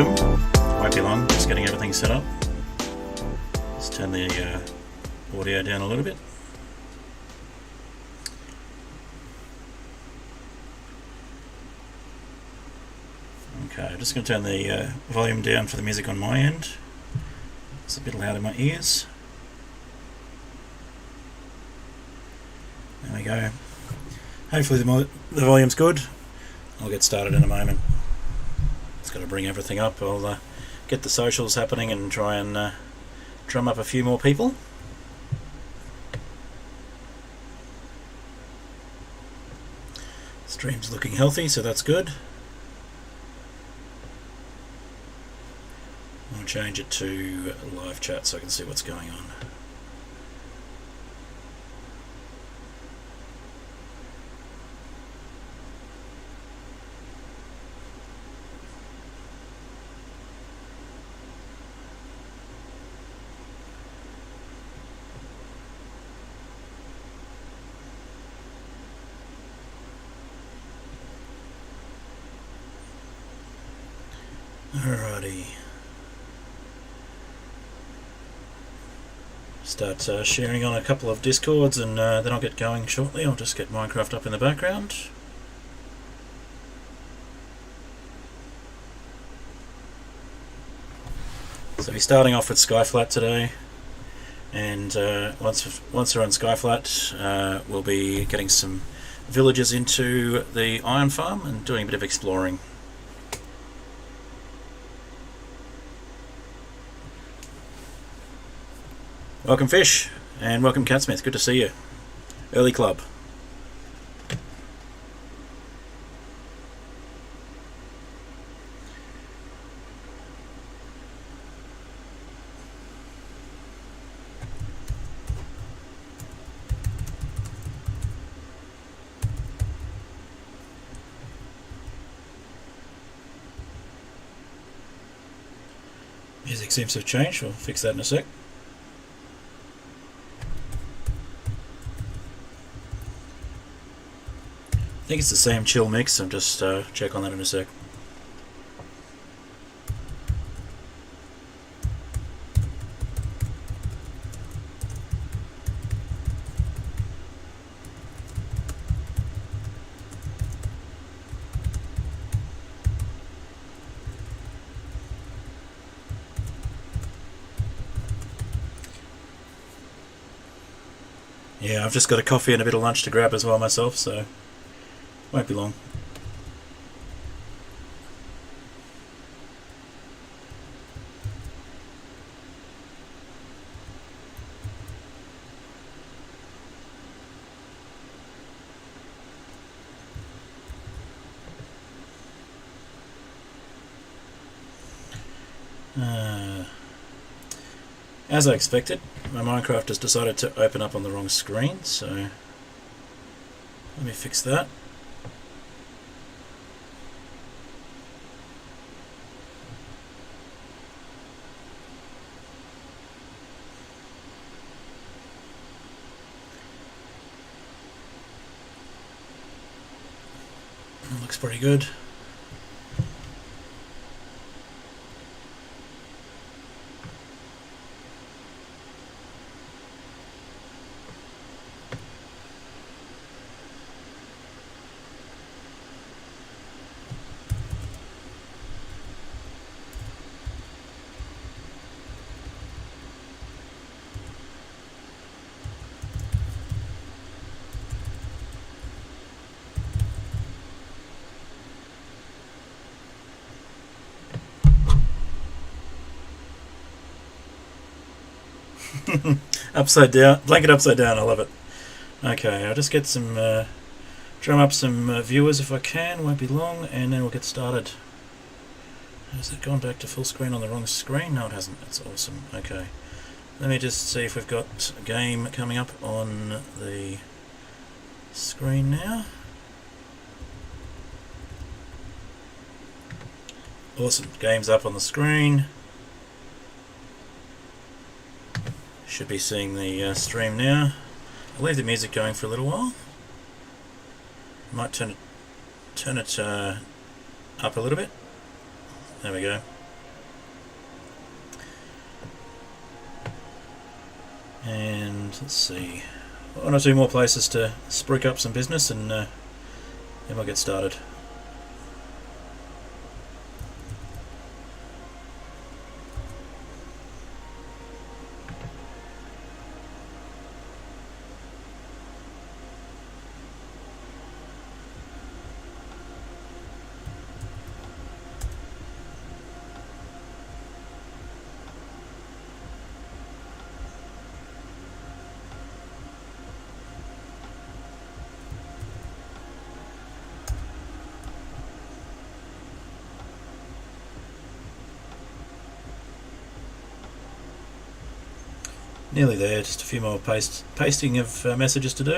welcome. Won't be long, just getting everything set up. Let's turn the audio down a little bit. Okay, I'm just going to turn the volume down for the music on my end. It's a bit loud in my ears. There we go. Hopefully the volume's good. I'll get started in a moment. Just got to bring everything up. I'll get the socials happening and try and drum up a few more people. Stream's looking healthy, so that's good. I'll change it to live chat so I can see what's going on. Alrighty. Start sharing on a couple of Discords and then I'll get going shortly. I'll just get Minecraft up in the background. So we're starting off with Skyflat today, and once we're on Skyflat we'll be getting some villagers into the iron farm and doing a bit of exploring. Welcome Fish, and welcome Catsmith, good to see you. Early club. Music seems to have changed, we'll fix that in a sec. I think it's the same chill mix, I'll just check on that in a sec. Yeah, I've just got a coffee and a bit of lunch to grab as well myself, so won't be long. As I expected, my Minecraft has decided to open up on the wrong screen, so let me fix that. Looks pretty good. Upside down, blanket upside down, I love it. Okay, I'll just get some, drum up some viewers if I can, won't be long, and then we'll get started. Has it gone back to full screen on the wrong screen? No, it hasn't. That's awesome. Okay, let me just see if we've got a game coming up on the screen now. Awesome, game's up on the screen. Should be seeing the stream now. I'll leave the music going for a little while. Might turn it up a little bit. There we go. And let's see, one or two more places to spruik up some business, and then we'll get started. Nearly there, just a few more pasting of messages to do.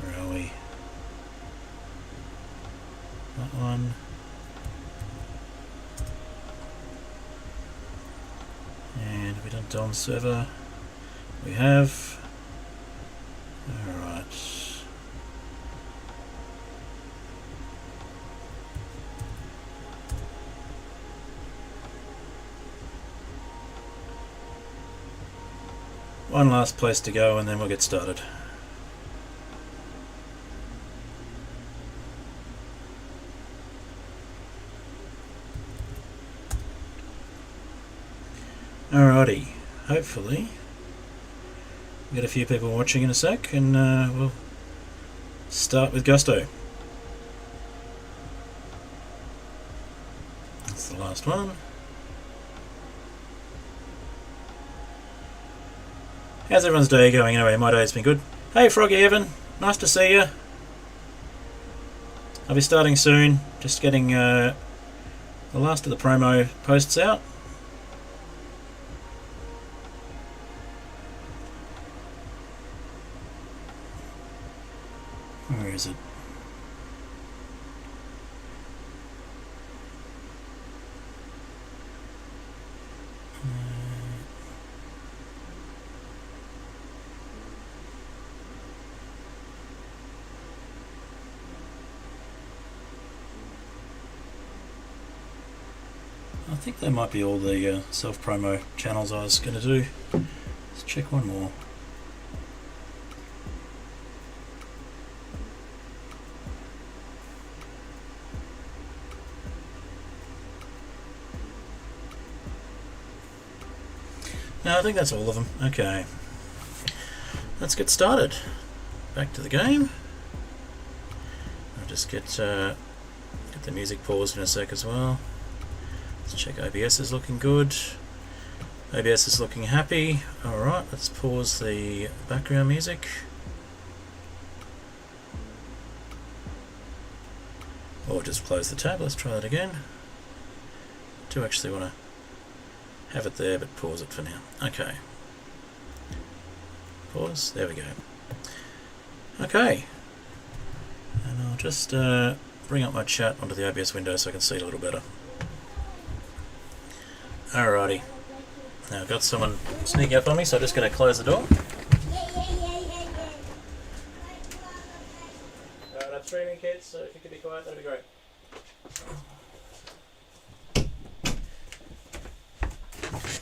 Where are we? That one. And have we done Dom server? We have. Alright. One last place to go and then we'll get started. Alrighty, hopefully we'll get a few people watching in a sec, and we'll start with gusto. That's the last one. How's everyone's day going anyway? My day's been good. Hey Froggy Evan, nice to see you. I'll be starting soon, just getting the last of the promo posts out. Where is it? I think that might be all the self-promo channels I was going to do. Let's check one more. No, I think that's all of them. Okay. Let's get started. Back to the game. I'll just get the music paused in a sec as well. Let's check OBS is looking good. OBS is looking happy. Alright, let's pause the background music. Or just close the tab. Let's try that again. I do actually want to have it there, but pause it for now. Okay. Pause. There we go. Okay. And I'll just bring up my chat onto the OBS window so I can see it a little better. Alrighty. Now I've got someone sneaking up on me, so I'm just going to close the door. Alright, I'm streaming, kids, so if you could be quiet, that'd be great.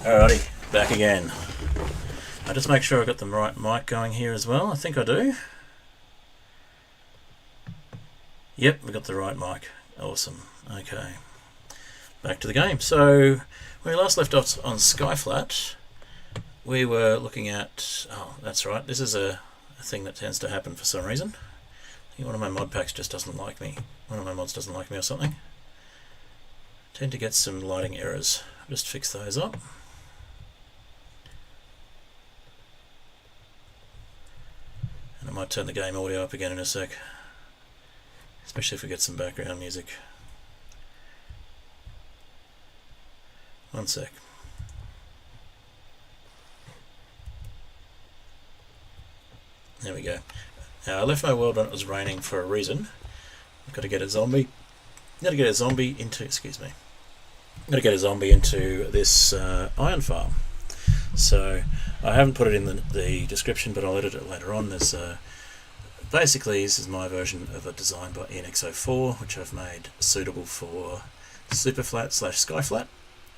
Alrighty, back again. I'll just make sure I've got the right mic going here as well. I think I do. Yep, we've got the right mic. Awesome. Okay. Back to the game. So, when we last left off on Skyflat, we were looking at... Oh, that's right. This is a thing that tends to happen for some reason. I think one of my mod packs just doesn't like me. One of my mods doesn't like me or something. I tend to get some lighting errors. I'll just fix those up. And I might turn the game audio up again in a sec. Especially if we get some background music. One sec. There we go. Now I left my world when it was raining for a reason. I've got to get a zombie. Got to get a zombie into. Excuse me. Got to get a zombie into this iron farm. So I haven't put it in the description, but I'll edit it later on. There's basically this is my version of a design by ENX04, which I've made suitable for Superflat / Skyflat.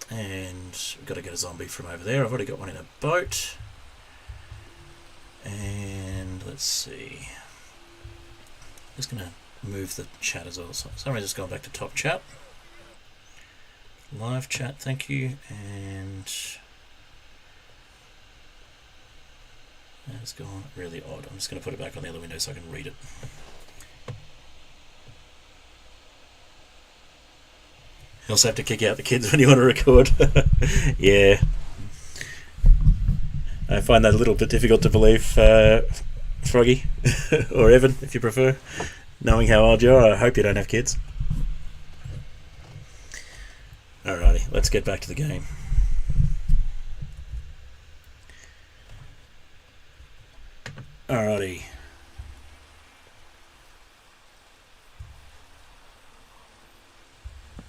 And we've got to get a zombie from over there. I've already got one in a boat. And let's see. Just going to move the chat as well. So somebody's just gone back to top chat. Live chat, thank you. And that's gone really odd. I'm just going to put it back on the other window so I can read it. You also have to kick out the kids when you want to record. Yeah. I find that a little bit difficult to believe, Froggy, or Evan, if you prefer. Knowing how old you are, I hope you don't have kids. Alrighty, let's get back to the game. Alrighty.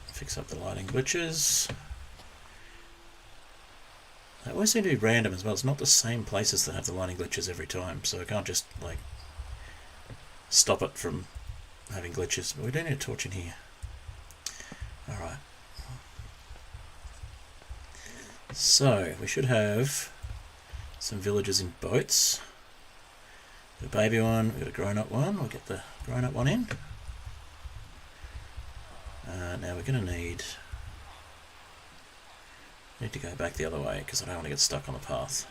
Fix up the lighting glitches. They always seem to be random as well. It's not the same places that have the lighting glitches every time, so I can't just like stop it from having glitches. But we don't need a torch in here. Alright. So we should have some villagers in boats. The baby one, we've got a grown-up one. We'll get the grown-up one in. Now we're going to need to go back the other way because I don't want to get stuck on the path.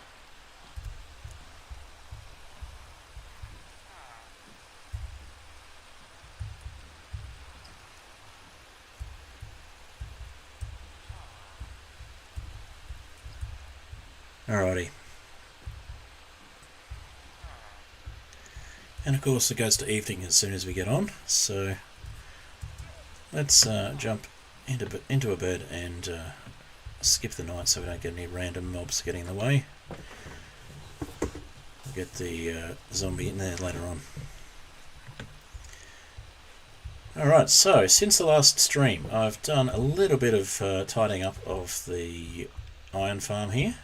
Alrighty. And of course it goes to evening as soon as we get on, so let's jump into a bed and skip the night so we don't get any random mobs getting in the way. We'll get the zombie in there later on. Alright, so since the last stream I've done a little bit of tidying up of the iron farm here.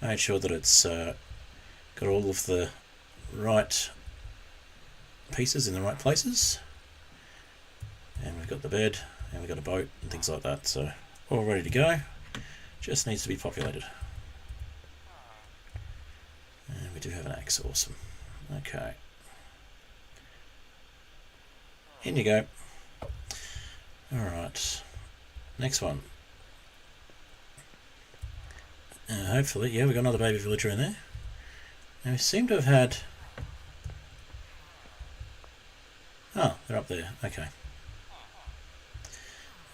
Made sure that it's got all of the right pieces in the right places. And we've got the bed, and we've got a boat, and things like that, so all ready to go. Just needs to be populated. And we do have an axe, awesome. Okay. In you go. Alright. Next one. Hopefully, yeah, we've got another baby villager in there. Now we seem to have had... Oh, they're up there, okay.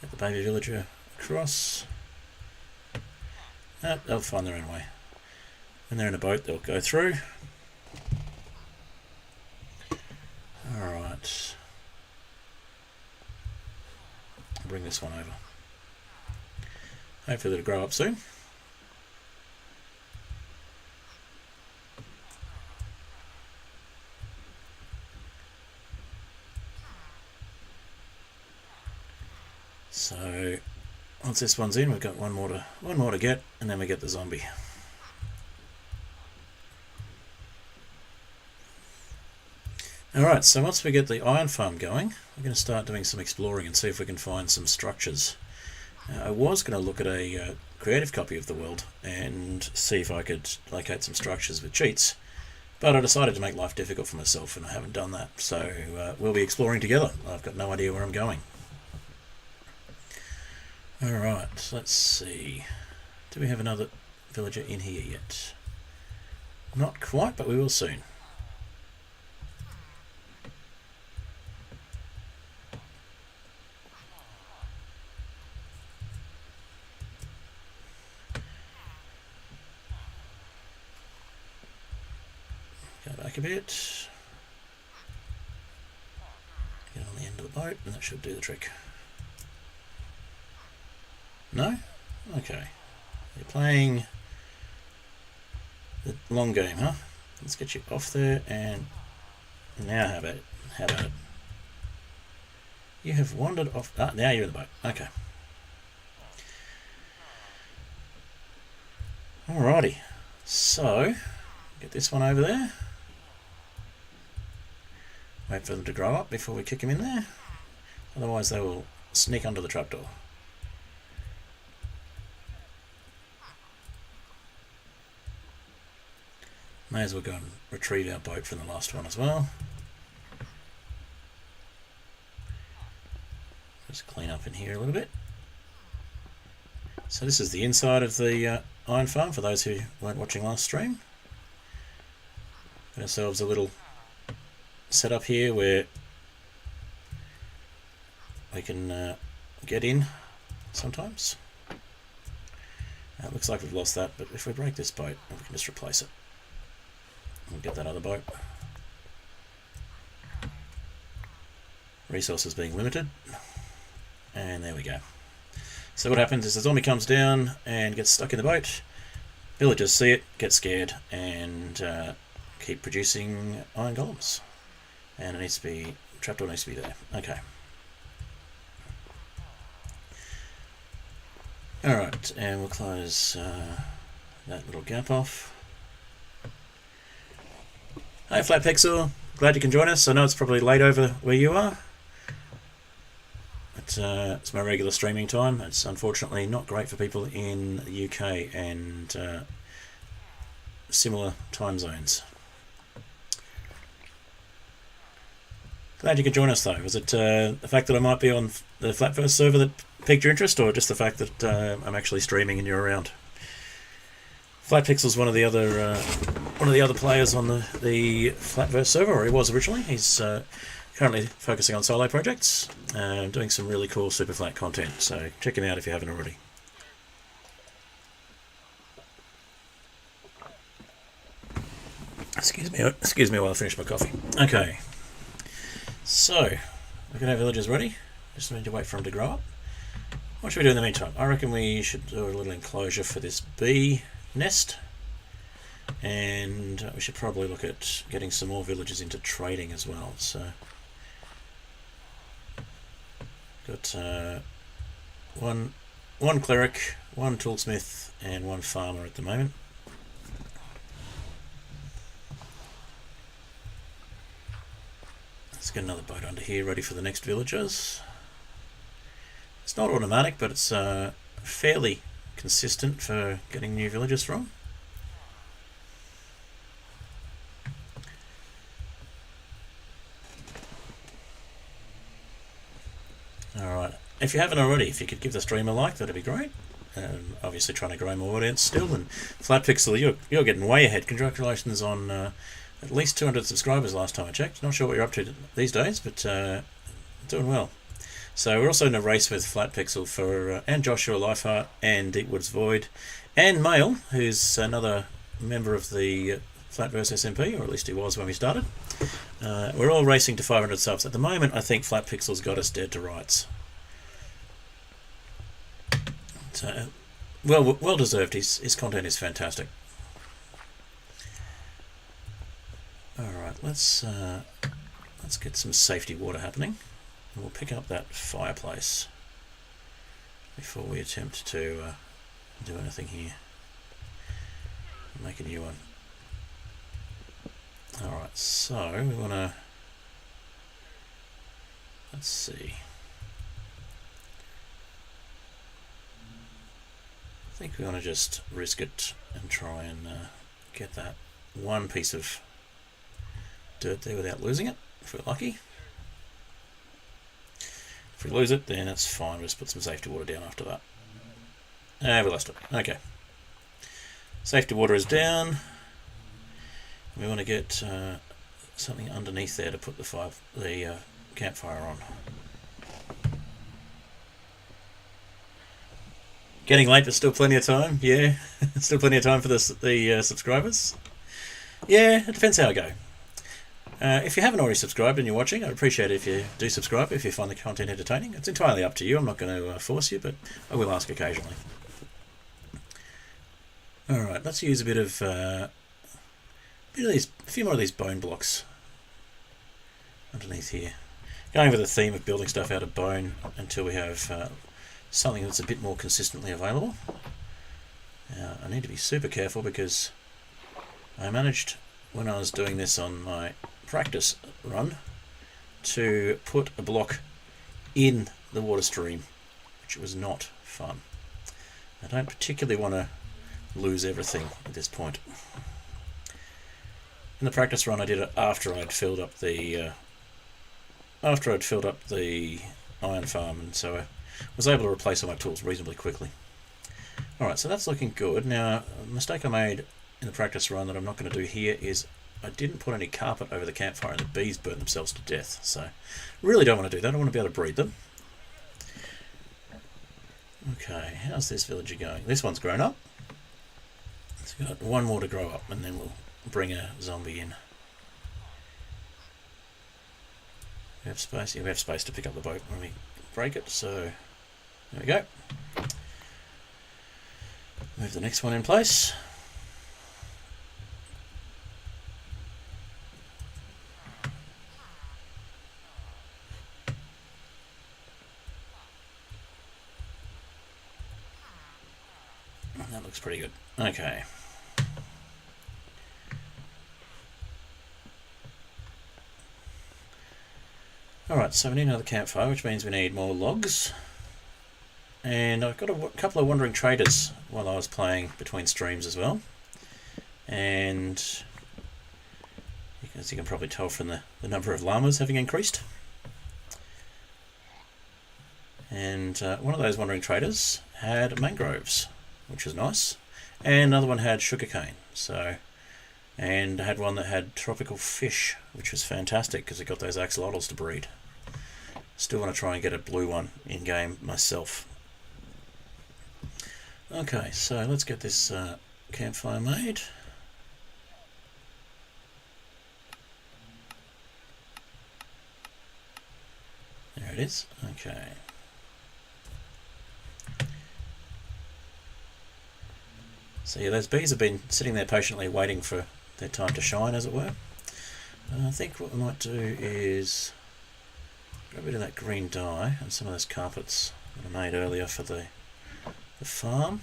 Get the baby villager across. Oh, they'll find their own way. When they're in a boat, they'll go through. Alright. I'll bring this one over. Hopefully it'll grow up soon. So once this one's in, we've got one more to get, and then we get the zombie. Alright, so once we get the iron farm going, we're going to start doing some exploring and see if we can find some structures. I was going to look at a creative copy of the world and see if I could locate some structures with cheats, but I decided to make life difficult for myself and I haven't done that, so we'll be exploring together. I've got no idea where I'm going. Alright, let's see. Do we have another villager in here yet? Not quite, but we will soon. Go back a bit. Get on the end of the boat, and that should do the trick. No? Okay. You're playing the long game, huh? Let's get you off there, and now how about it? How about it? You have wandered off. Ah, now you're in the boat. Okay. Alrighty. So, get this one over there. Wait for them to grow up before we kick them in there. Otherwise they will sneak under the trapdoor. May as well go and retrieve our boat from the last one as well. Just clean up in here a little bit. So this is the inside of the iron farm for those who weren't watching last stream. Got ourselves a little setup here where we can get in sometimes. It looks like we've lost that, but if we break this boat, we can just replace it. We'll get that other boat. Resources being limited. And there we go. So what happens is the zombie comes down and gets stuck in the boat. Villagers see it, get scared, and keep producing iron golems. And it needs to be, trapdoor needs to be there. Okay. Alright, and we'll close that little gap off. Hi Flat Pixel, glad you can join us. I know it's probably late over where you are. But it's my regular streaming time. It's unfortunately not great for people in the UK and similar time zones. Glad you could join us though. Was it the fact that I might be on the Flatverse server that piqued your interest, or just the fact that I'm actually streaming and you're around? Flatpixel's one of the other players on the Flatverse server, or he was originally. He's currently focusing on solo projects, doing some really cool Superflat content. So check him out if you haven't already. Excuse me while I finish my coffee. Okay. So we're gonna have villagers ready. Just need to wait for them to grow up. What should we do in the meantime? I reckon we should do a little enclosure for this bee nest, and we should probably look at getting some more villagers into trading as well. So got one cleric, one toolsmith, and one farmer at the moment. Let's get another boat under here ready for the next villagers. It's not automatic, but it's fairly consistent for getting new villagers from. Alright, if you haven't already, if you could give the stream a like, that'd be great. Obviously trying to grow more audience still, and Flatpixel, you're getting way ahead. Congratulations on at least 200 subscribers last time I checked. Not sure what you're up to these days, but doing well. So we're also in a race with Flatpixel for and Joshua Lifeheart and Deepwood's Void and Mail, who's another member of the Flatverse SMP, or at least he was when we started. We're all racing to 500 subs. At the moment, I think Flatpixel's got us dead to rights. So, well deserved. His content is fantastic. All right, let's get some safety water happening. We'll pick up that fireplace before we attempt to do anything here. Make a new one. Alright, so we want to... Let's see. I think we want to just risk it and try and get that one piece of dirt there without losing it, if we're lucky. If we lose it, then that's fine. We'll just put some safety water down after that. We lost it. Okay. Safety water is down. We want to get something underneath there to put the campfire on. Getting late, but still plenty of time. Yeah, still plenty of time for the subscribers. Yeah, it depends how I go. If you haven't already subscribed and you're watching, I'd appreciate it if you do subscribe if you find the content entertaining. It's entirely up to you. I'm not going to force you, but I will ask occasionally. Alright, let's use a few more of these bone blocks underneath here. Going with the theme of building stuff out of bone until we have something that's a bit more consistently available. Now, I need to be super careful because I managed, when I was doing this on my practice run, to put a block in the water stream, which was not fun. I don't particularly want to lose everything at this point. In the practice run, I did it after I'd filled up the iron farm, and so I was able to replace all my tools reasonably quickly. Alright, so that's looking good. Now, a mistake I made in the practice run that I'm not going to do here is I didn't put any carpet over the campfire and the bees burnt themselves to death. So, really don't want to do that. I want to be able to breed them. Okay, how's this villager going? This one's grown up. It's got one more to grow up, and then we'll bring a zombie in. We have space. Yeah, we have space to pick up the boat when we break it, so there we go. Move the next one in place. That looks pretty good. Okay. Alright, so we need another campfire, which means we need more logs. And I've got a couple of wandering traders while I was playing between streams as well. And as you can probably tell from the number of llamas having increased. And one of those wandering traders had mangroves, which was nice. And another one had sugarcane. And I had one that had tropical fish, which was fantastic because it got those axolotls to breed. Still want to try and get a blue one in game myself. Okay, so let's get this campfire made. There it is. Okay. So yeah, those bees have been sitting there patiently waiting for their time to shine, as it were. I think what we might do is grab a bit of that green dye and some of those carpets that I made earlier for the farm.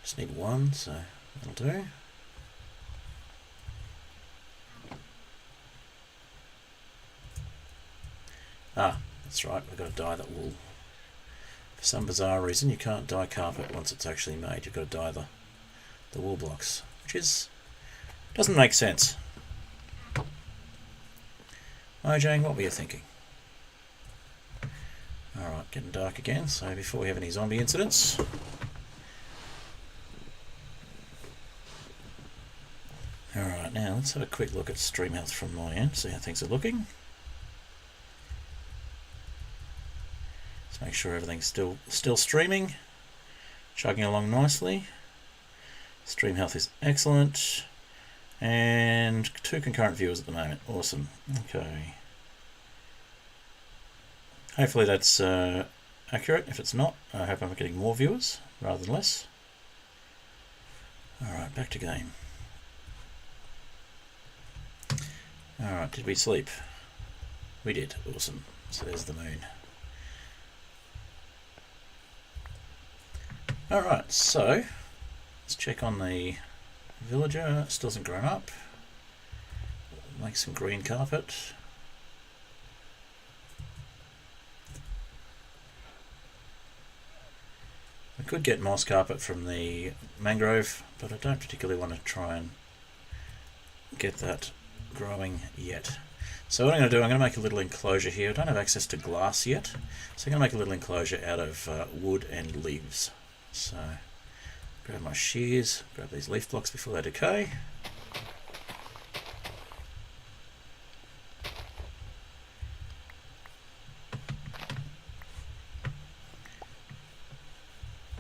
Just need one, so that'll do. Ah, that's right, we've got to dye that wool. For some bizarre reason, you can't dye carpet once it's actually made. You've got to dye the wool blocks, which doesn't make sense. Mojang, what were you thinking? Alright, getting dark again, so before we have any zombie incidents. Alright, now let's have a quick look at stream health from my end, see how things are looking. Let's make sure everything's still streaming, chugging along nicely. Stream health is excellent, and 2 concurrent viewers at the moment. Awesome. Okay. Hopefully that's accurate. If it's not, I hope I'm getting more viewers rather than less. Alright, back to game. Alright, did we sleep? We did. Awesome. So there's the moon. Alright, so let's check on the villager. Still hasn't grown up. Make some green carpet. I could get moss carpet from the mangrove, but I don't particularly want to try and get that growing yet. So what I'm going to do, I'm going to make a little enclosure here. I don't have access to glass yet, so I'm going to make a little enclosure out of wood and leaves. So grab my shears, grab these leaf blocks before they decay.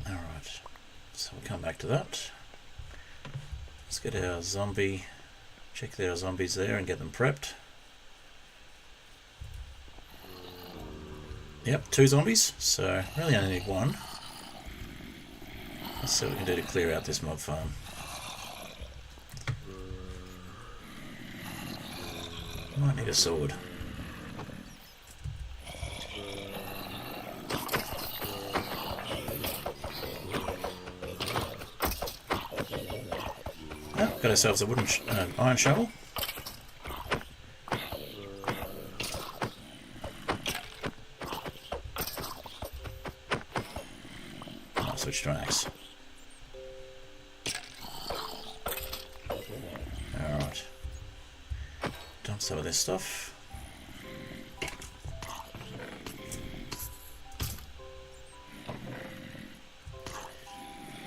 Alright, so we'll come back to that. Let's get our zombie, check that our zombies there and get them prepped. Yep, 2 zombies, so really only need 1. Let's see what we can do to clear out this mob farm. Might need a sword. Oh, got ourselves a wooden iron shovel. I'll switch to an axe. some of this stuff.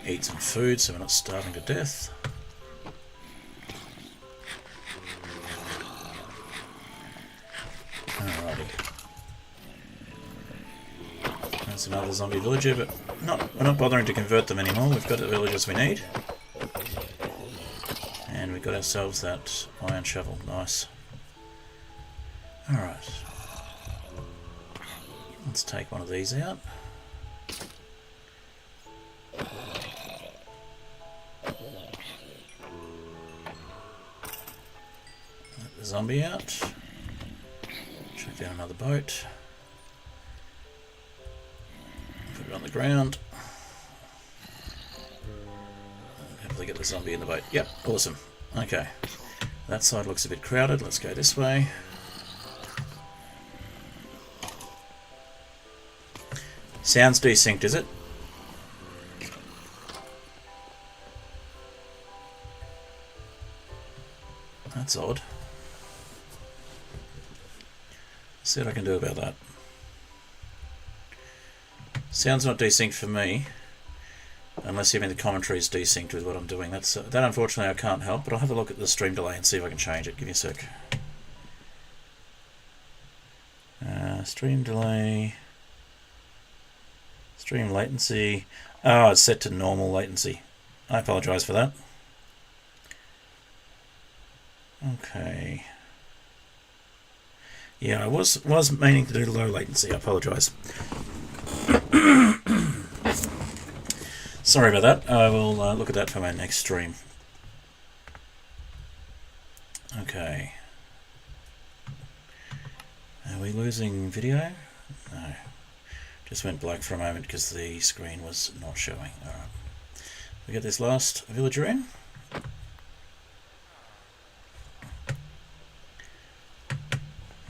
Eat some food so we're not starving to death. Alrighty. That's another zombie villager, but we're not bothering to convert them anymore. We've got the villagers we need. And we've got ourselves that iron shovel. Nice. Alright. Let's take one of these out. Let the zombie out. Chuck down another boat. Put it on the ground. Hopefully get the zombie in the boat. Yep, awesome. Okay. That side looks a bit crowded. Let's go this way. Sounds desynced, is it? That's odd. Let's see what I can do about that. Sounds not desynced for me, unless you mean the commentary is desynced with what I'm doing. That unfortunately I can't help, but I'll have a look at the stream delay and see if I can change it. Give me a sec. Stream delay, stream latency. Oh, it's set to normal latency. I apologise for that. Okay. Yeah, I was meaning to do low latency. I apologise. Sorry about that. I will look at that for my next stream. Okay. Are we losing video? No. Just went black for a moment because the screen was not showing. Alright. We get this last villager in.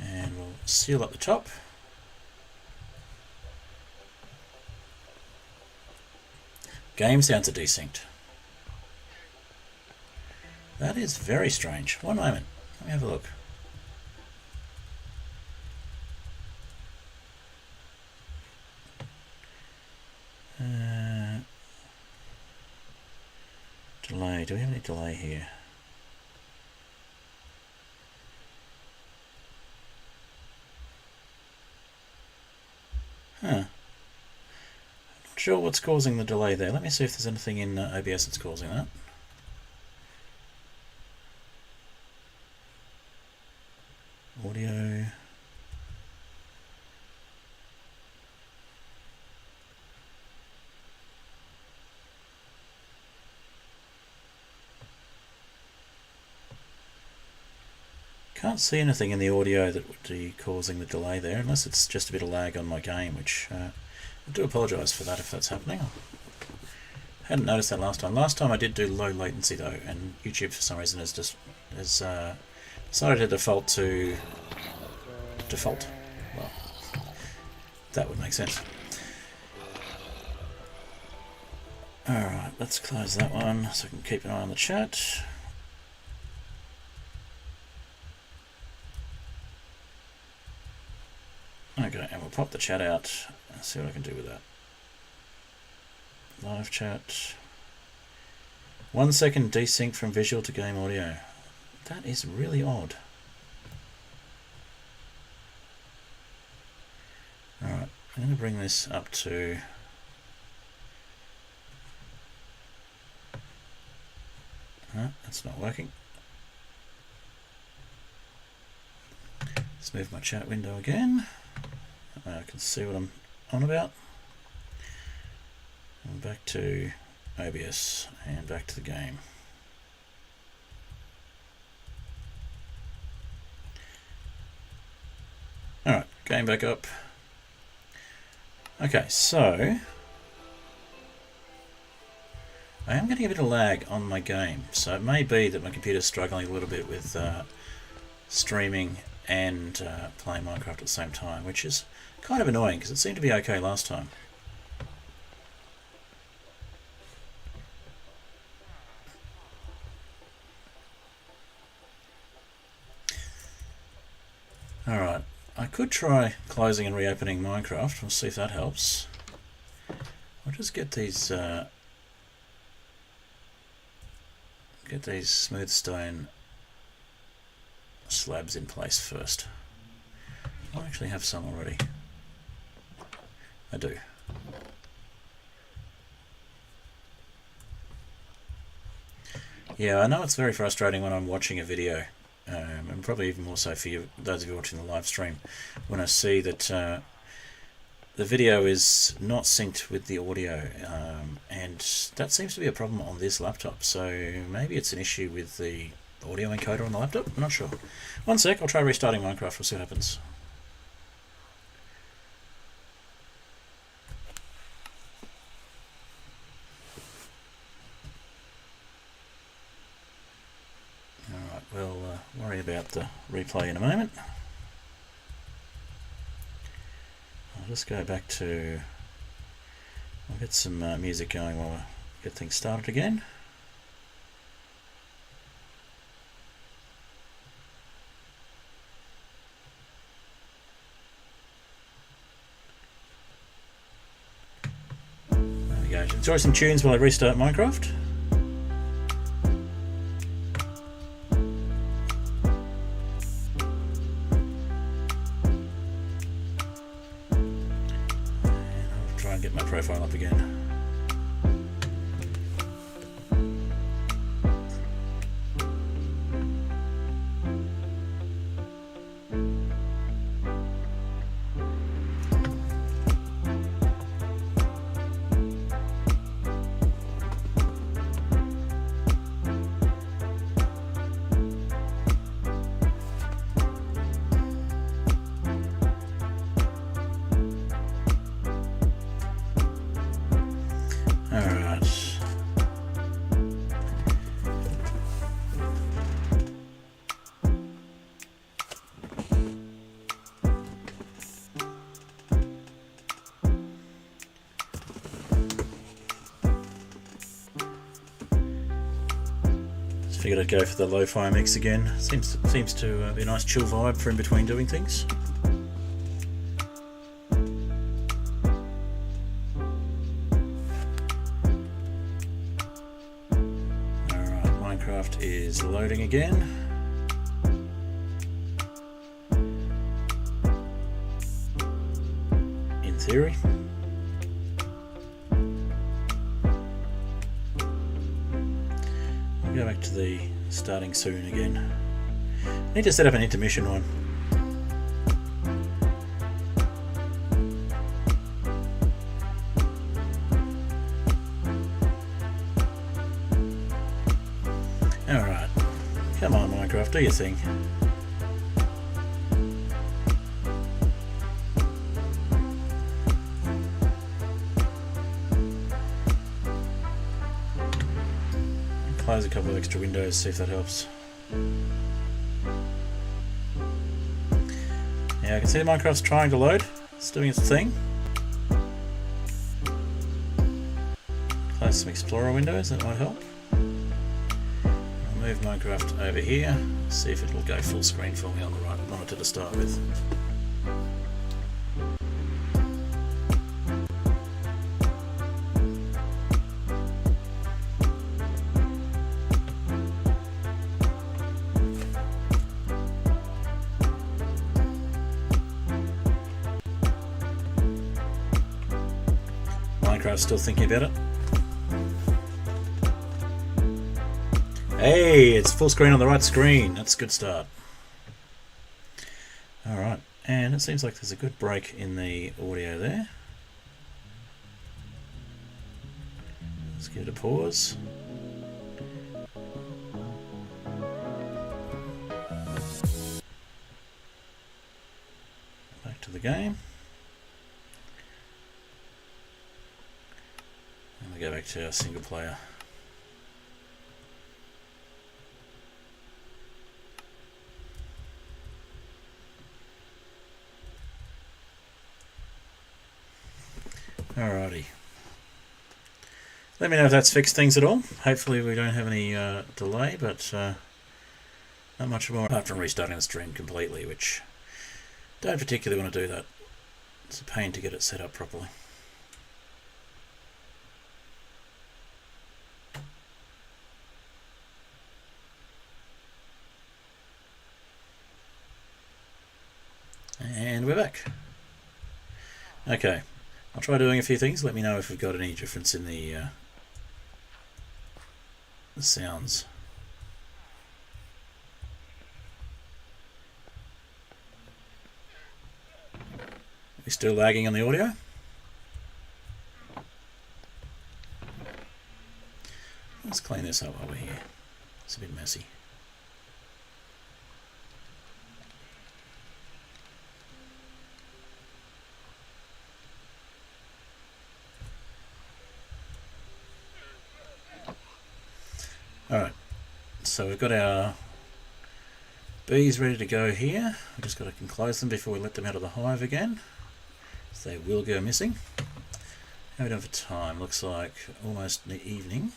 And we'll seal up the top. Game sounds are desynced. That is very strange. One moment. Let me have a look. Delay. Do we have any delay here? Huh. Not sure what's causing the delay there. Let me see if there's anything in OBS that's causing that. Audio. Can't see anything in the audio that would be causing the delay there, unless it's just a bit of lag on my game, which I do apologise for that if that's happening. I hadn't noticed that last time. Last time I did do low latency though, and YouTube for some reason has decided to default to default. Well, that would make sense. Alright, let's close that one so I can keep an eye on the chat. Okay, and we'll pop the chat out and see what I can do with that. Live chat. 1 second desync from visual to game audio. That is really odd. Alright, I'm going to bring this up to... No, that's not working. Let's move my chat window again. I can see what I'm on about. And back to OBS and back to the game. Alright, game back up. Okay, so I am getting a bit of lag on my game, so it may be that my computer's struggling a little bit with streaming and playing Minecraft at the same time, which is kind of annoying because it seemed to be okay last time. Alright, I could try closing and reopening Minecraft. We'll see if that helps. I'll just get these smooth stone slabs in place first. I actually have some already. I do. Yeah, I know it's very frustrating when I'm watching a video, and probably even more so for you, those of you watching the live stream, when I see that the video is not synced with the audio, and that seems to be a problem on this laptop. So maybe it's an issue with the audio encoder on the laptop. I'm not sure. One sec, I'll try restarting Minecraft. We'll see what happens. Alright, we'll worry about the replay in a moment. I'll just go back to... I'll get some music going while I get things started again. There we go. Enjoy some tunes while I restart Minecraft. Get my profile up again. Figured I'd go for the lo-fi mix again. Seems to be a nice chill vibe for in between doing things. Alright, Minecraft is loading again. In theory. Go back to the starting soon again. I need to set up an intermission one. Alright. Come on, Minecraft, do your thing. Close a couple of extra windows, see if that helps. Yeah, I can see Minecraft's trying to load. It's doing its thing. Close some Explorer windows, that might help. I'll move Minecraft over here, see if it'll go full screen for me on the right monitor to start with. Minecraft's still thinking about it. Hey, it's full screen on the right screen. That's a good start. Alright, and it seems like there's a good break in the audio there. Let's give it a pause. Back to the game. And we go back to our single player. Alrighty. Let me know if that's fixed things at all. Hopefully we don't have any delay, but not much more apart from restarting the stream completely, which Don't particularly want to do that. It's a pain to get it set up properly. And we're back. Okay, I'll try doing a few things. Let me know if we've got any difference in the sounds. Are we still lagging on the audio? Let's clean this up over here. It's a bit messy. Alright, so we've got our bees ready to go here. We've just got to close them before we let them out of the hive again, so they will go missing. How are we doing for time? Looks like almost in the evening.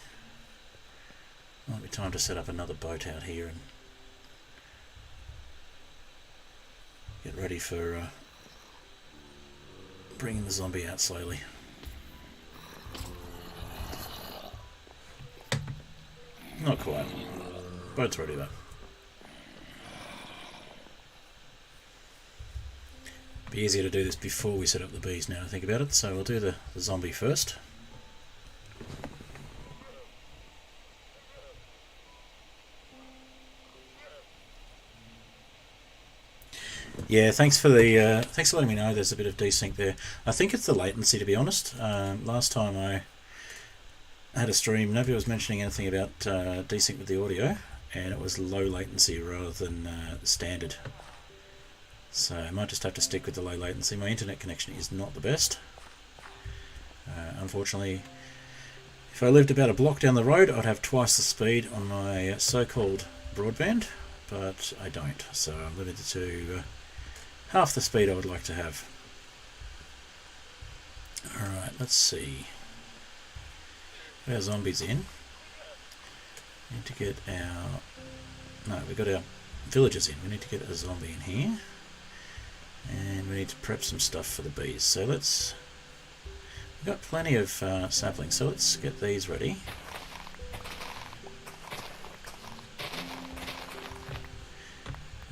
Might be time to set up another boat out here and get ready for bringing the zombie out slowly. Not quite. Boat's ready though. Be easier to do this before we set up the bees now to think about it, so we'll do the zombie first. Yeah, thanks for letting me know there's a bit of desync there. I think it's the latency, to be honest. Last time I had a stream, nobody was mentioning anything about desync with the audio, and it was low latency rather than standard. So I might just have to stick with the low latency. My internet connection is not the best. Unfortunately, if I lived about a block down the road, I'd have twice the speed on my so-called broadband, but I don't, so I'm limited to half the speed I would like to have. Alright, let's see. Our zombies in. We need to get our... No, we've got our villagers in. We need to get a zombie in here. And we need to prep some stuff for the bees. So let's... We've got plenty of saplings, so let's get these ready.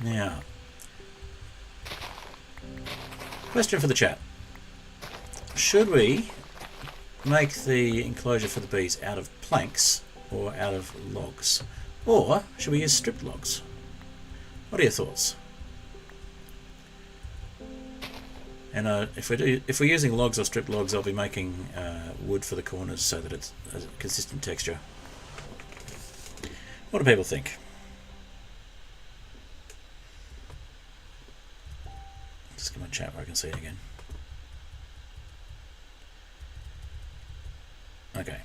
Now, question for the chat. Should we make the enclosure for the bees out of planks or out of logs? Or should we use stripped logs? What are your thoughts? And if we're using logs or stripped logs, I'll be making wood for the corners so that it's a consistent texture. What do people think? Just get my chat where I can see it again. Okay.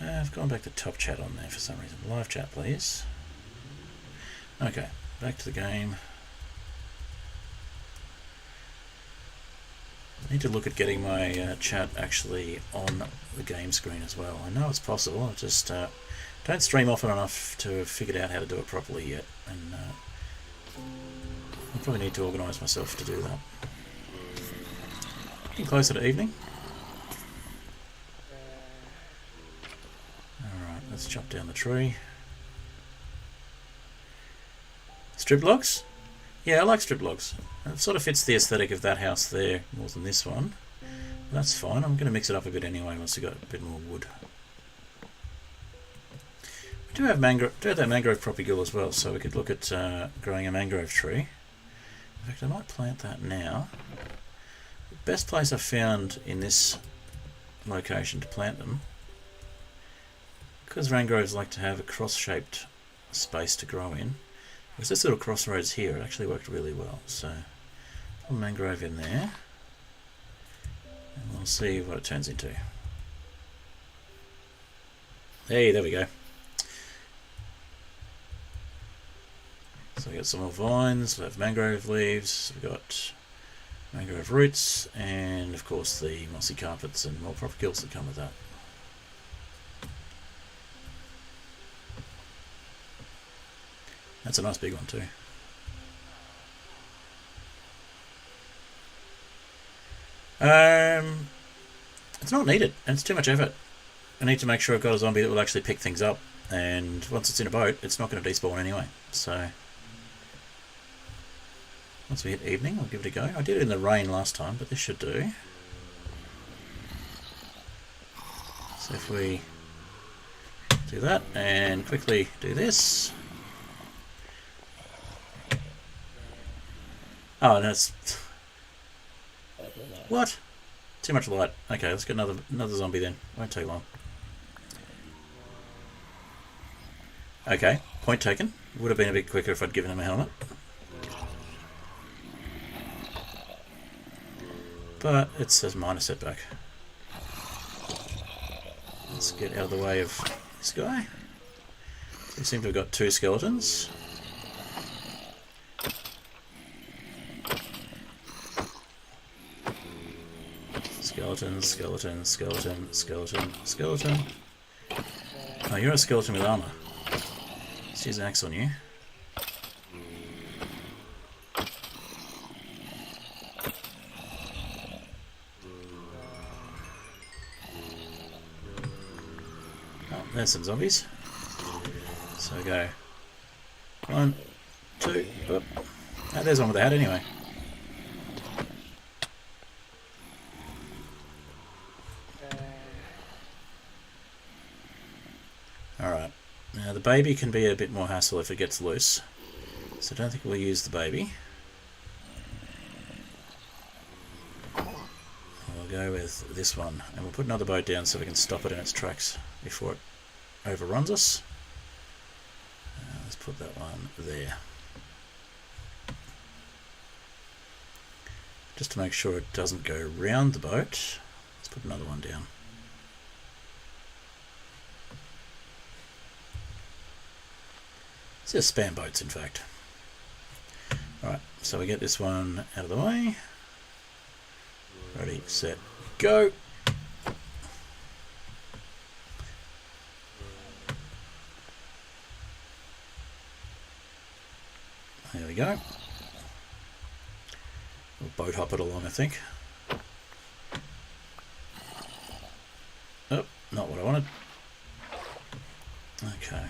I've gone back to top chat on there for some reason. Live chat, please. Okay, back to the game. I need to look at getting my chat actually on the game screen as well. I know it's possible, I just don't stream often enough to have figured out how to do it properly yet, and I probably need to organise myself to do that. Getting closer to evening. Alright, let's chop down the tree. Strip logs? Yeah, I like strip logs. It sort of fits the aesthetic of that house there more than this one. That's fine, I'm going to mix it up a bit anyway once we've got a bit more wood. We do have that mangrove propagule as well, so we could look at growing a mangrove tree. In fact, I might plant that now. The best place I've found in this location to plant them, because mangroves like to have a cross-shaped space to grow in, because this little crossroads here, it actually worked really well. So, put a mangrove in there, and we'll see what it turns into. Hey, there we go. So we got some more vines, we have mangrove leaves, we've got mangrove roots, and of course the mossy carpets and more propagules that come with that. That's a nice big one too. It's not needed, and it's too much effort. I need to make sure I've got a zombie that will actually pick things up, and once it's in a boat, it's not going to despawn anyway. So once we hit evening, I'll give it a go. I did it in the rain last time, but this should do. So if we do that and quickly do this. Oh, that's what? Too much light. Okay, let's get another zombie then. Won't take long. Okay, point taken. Would have been a bit quicker if I'd given him a helmet. But it says minor setback. Let's get out of the way of this guy. We seem to have got 2 skeletons. Skeleton, skeleton, skeleton, skeleton, skeleton. Oh, you're a skeleton with armor. Let's use an axe on you. Oh, there's some zombies. So go 1, 2, oh, there's one with a hat anyway. Alright, now the baby can be a bit more hassle if it gets loose, so I don't think we'll use the baby. We'll go with this one, and we'll put another boat down so we can stop it in its tracks before it overruns us. Let's put that one there. Just to make sure it doesn't go round the boat, let's put another one down. It's just spam boats, in fact. Alright, so we get this one out of the way. Ready, set, go! There we go. We'll boat hop it along, I think. Oh, not what I wanted. Okay.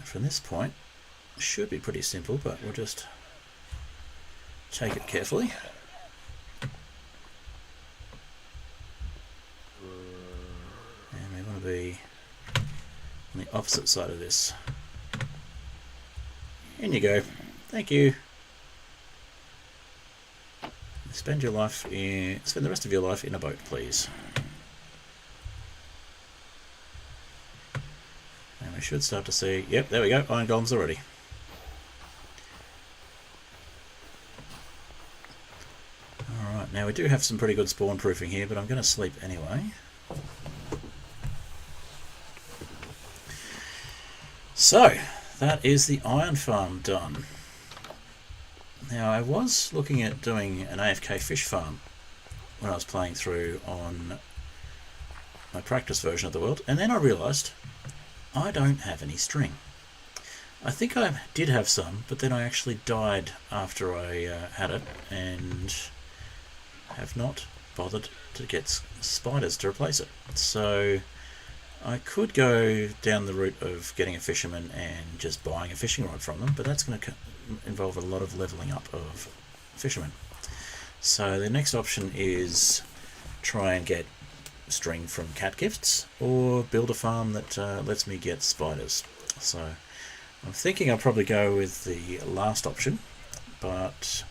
From this point, it should be pretty simple, but we'll just take it carefully. And we want to be on the opposite side of this. In you go. Thank you. Spend the rest of your life in a boat, please. And we should start to see, yep, there we go, iron golems already. Alright, now we do have some pretty good spawn proofing here, but I'm going to sleep anyway. So, that is the iron farm done. Now, I was looking at doing an AFK fish farm when I was playing through on my practice version of the world, and then I realised I don't have any string. I think I did have some, but then I actually died after I had it, and have not bothered to get spiders to replace it. So I could go down the route of getting a fisherman and just buying a fishing rod from them, but that's going to involve a lot of levelling up of fishermen. So the next option is try and get string from cat gifts, or build a farm that lets me get spiders. So I'm thinking I'll probably go with the last option, but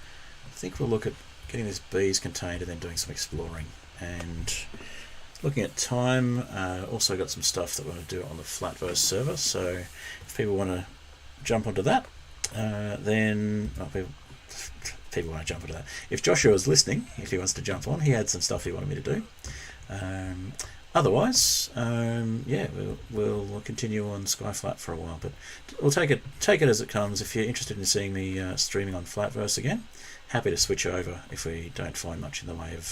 I think we'll look at getting these bees contained and then doing some exploring. And looking at time, also got some stuff that we're going to do on the Flatverse server, so if people want to jump onto that, then people want to jump onto that. If Joshua is listening, if he wants to jump on, he had some stuff he wanted me to do. Otherwise, yeah, we'll continue on Skyflat for a while, but we'll take it as it comes. If you're interested in seeing me streaming on Flatverse again, happy to switch over if we don't find much in the way of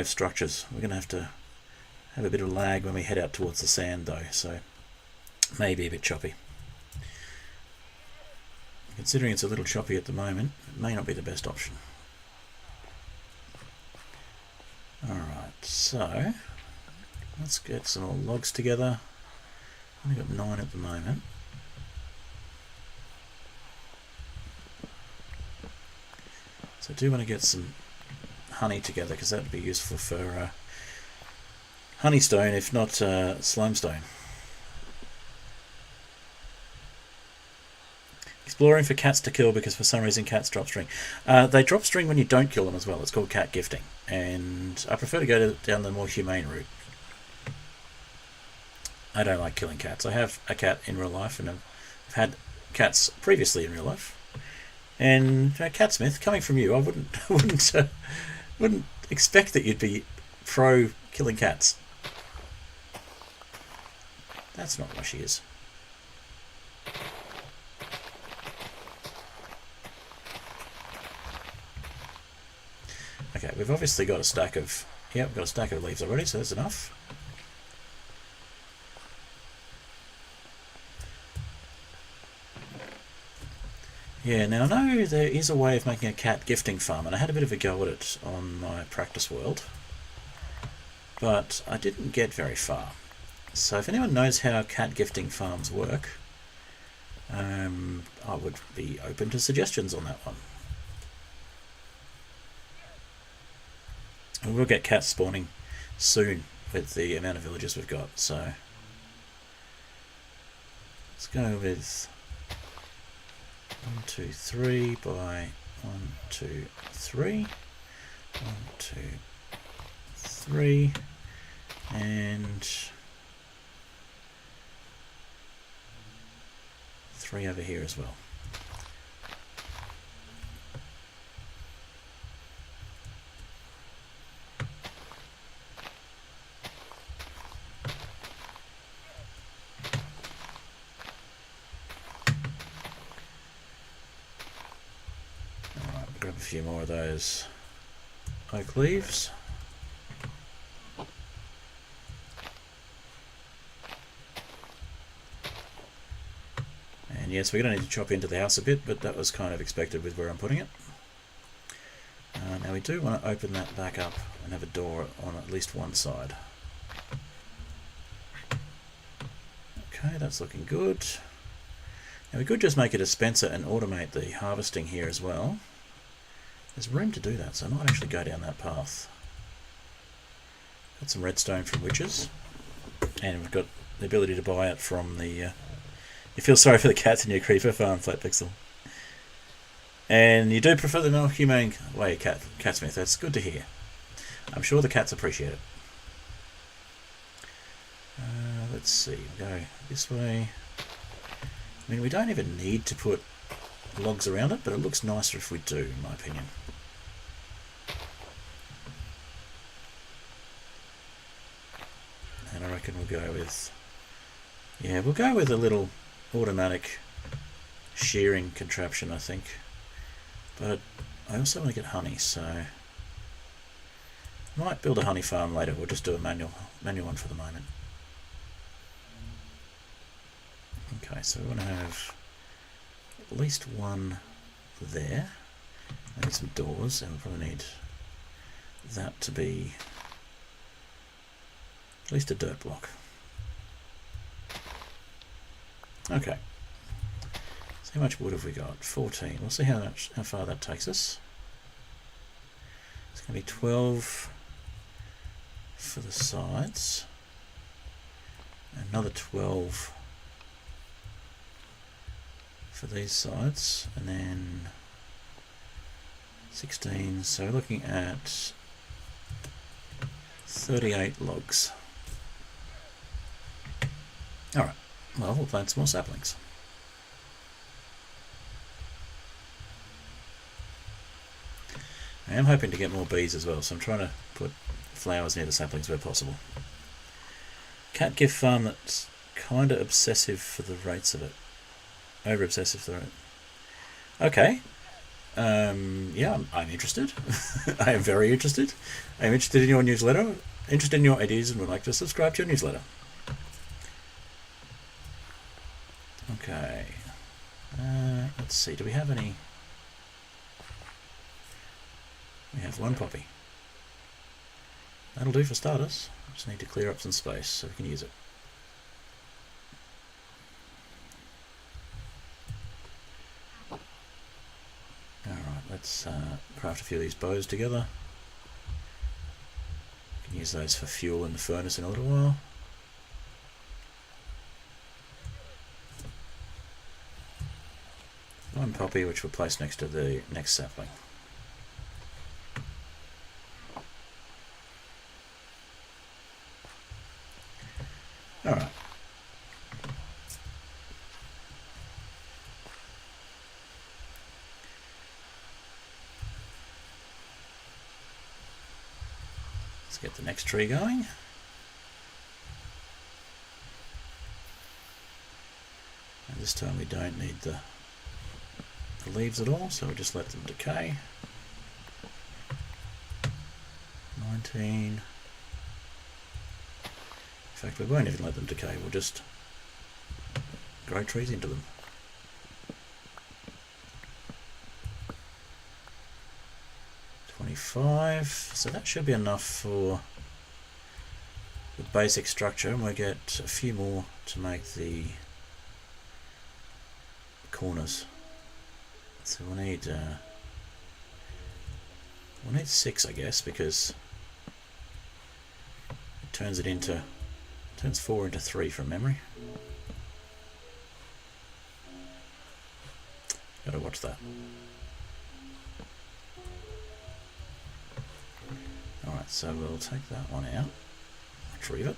structures. We're going to have a bit of lag when we head out towards the sand, though, so Maybe a bit choppy. Considering it's a little choppy at the moment, it may not be the best option. Alright, so let's get some more logs together. I've only got 9 at the moment. So I do want to get some honey together because that would be useful for honeystone, if not slimestone. Exploring for cats to kill because for some reason cats drop string. They drop string when you don't kill them as well. It's called cat gifting, and I prefer to go down the more humane route. I don't like killing cats. I have a cat in real life, and I've had cats previously in real life. And Catsmith, coming from you, I wouldn't expect that you'd be pro killing cats. That's not where she is. Okay, we've obviously got a stack of... Yeah, we've got a stack of leaves already, so that's enough. Yeah, now I know there is a way of making a cat gifting farm, and I had a bit of a go at it on my practice world, but I didn't get very far. So if anyone knows how cat gifting farms work, I would be open to suggestions on that one. And we'll get cats spawning soon with the amount of villages we've got, so let's go with 1, 2, 3 by 1, 2, 3, 1, 2, 3, and 3 over here as well. Grab a few more of those oak leaves. And yes, we're going to need to chop into the house a bit, but that was kind of expected with where I'm putting it. Now we do want to open that back up and have a door on at least one side. Okay, that's looking good. Now we could just make a dispenser and automate the harvesting here as well. There's room to do that, so I might actually go down that path. Got some redstone from witches, and we've got the ability to buy it from the... you feel sorry for the cats in your creeper farm, Flatpixel. And you do prefer the more humane way, Catsmith. That's good to hear. I'm sure the cats appreciate it. Let's see, we'll go this way. I mean, we don't even need to put logs around it, but it looks nicer if we do, in my opinion. And I reckon we'll go with... Yeah, we'll go with a little automatic shearing contraption, I think. But I also want to get honey, so... I might build a honey farm later. We'll just do a manual one for the moment. Okay, so we want to have at least one there. Maybe some doors, and we'll probably need that to be at least a dirt block. Okay. So how much wood have we got? 14. We'll see how far that takes us. It's going to be 12 for the sides. Another 12 for these sides, and then 16, so we're looking at 38 logs. Alright, well, we'll plant some more saplings. I am hoping to get more bees as well, so I'm trying to put flowers near the saplings where possible. Cat gift farm that's kind of obsessive for the rates of it. Over obsessive for the rate. Okay. Yeah, I'm interested. I am very interested. I'm interested in your newsletter, interested in your ideas, and would like to subscribe to your newsletter. Let's see, do we have any? We have one poppy. That'll do for starters. Just need to clear up some space so we can use it. Alright, let's craft a few of these bows together. We can use those for fuel in the furnace in a little while. One poppy which we'll place next to the next sapling. Alright. Let's get the next tree going. And this time we don't need the leaves at all, so we'll just let them decay. 19. In fact, we won't even let them decay, we'll just grow trees into them. 25, so that should be enough for the basic structure, and we'll get a few more to make the corners. So we'll need 6, I guess, because it turns 4 into 3 from memory. Gotta watch that. Alright, so we'll take that one out, retrieve it.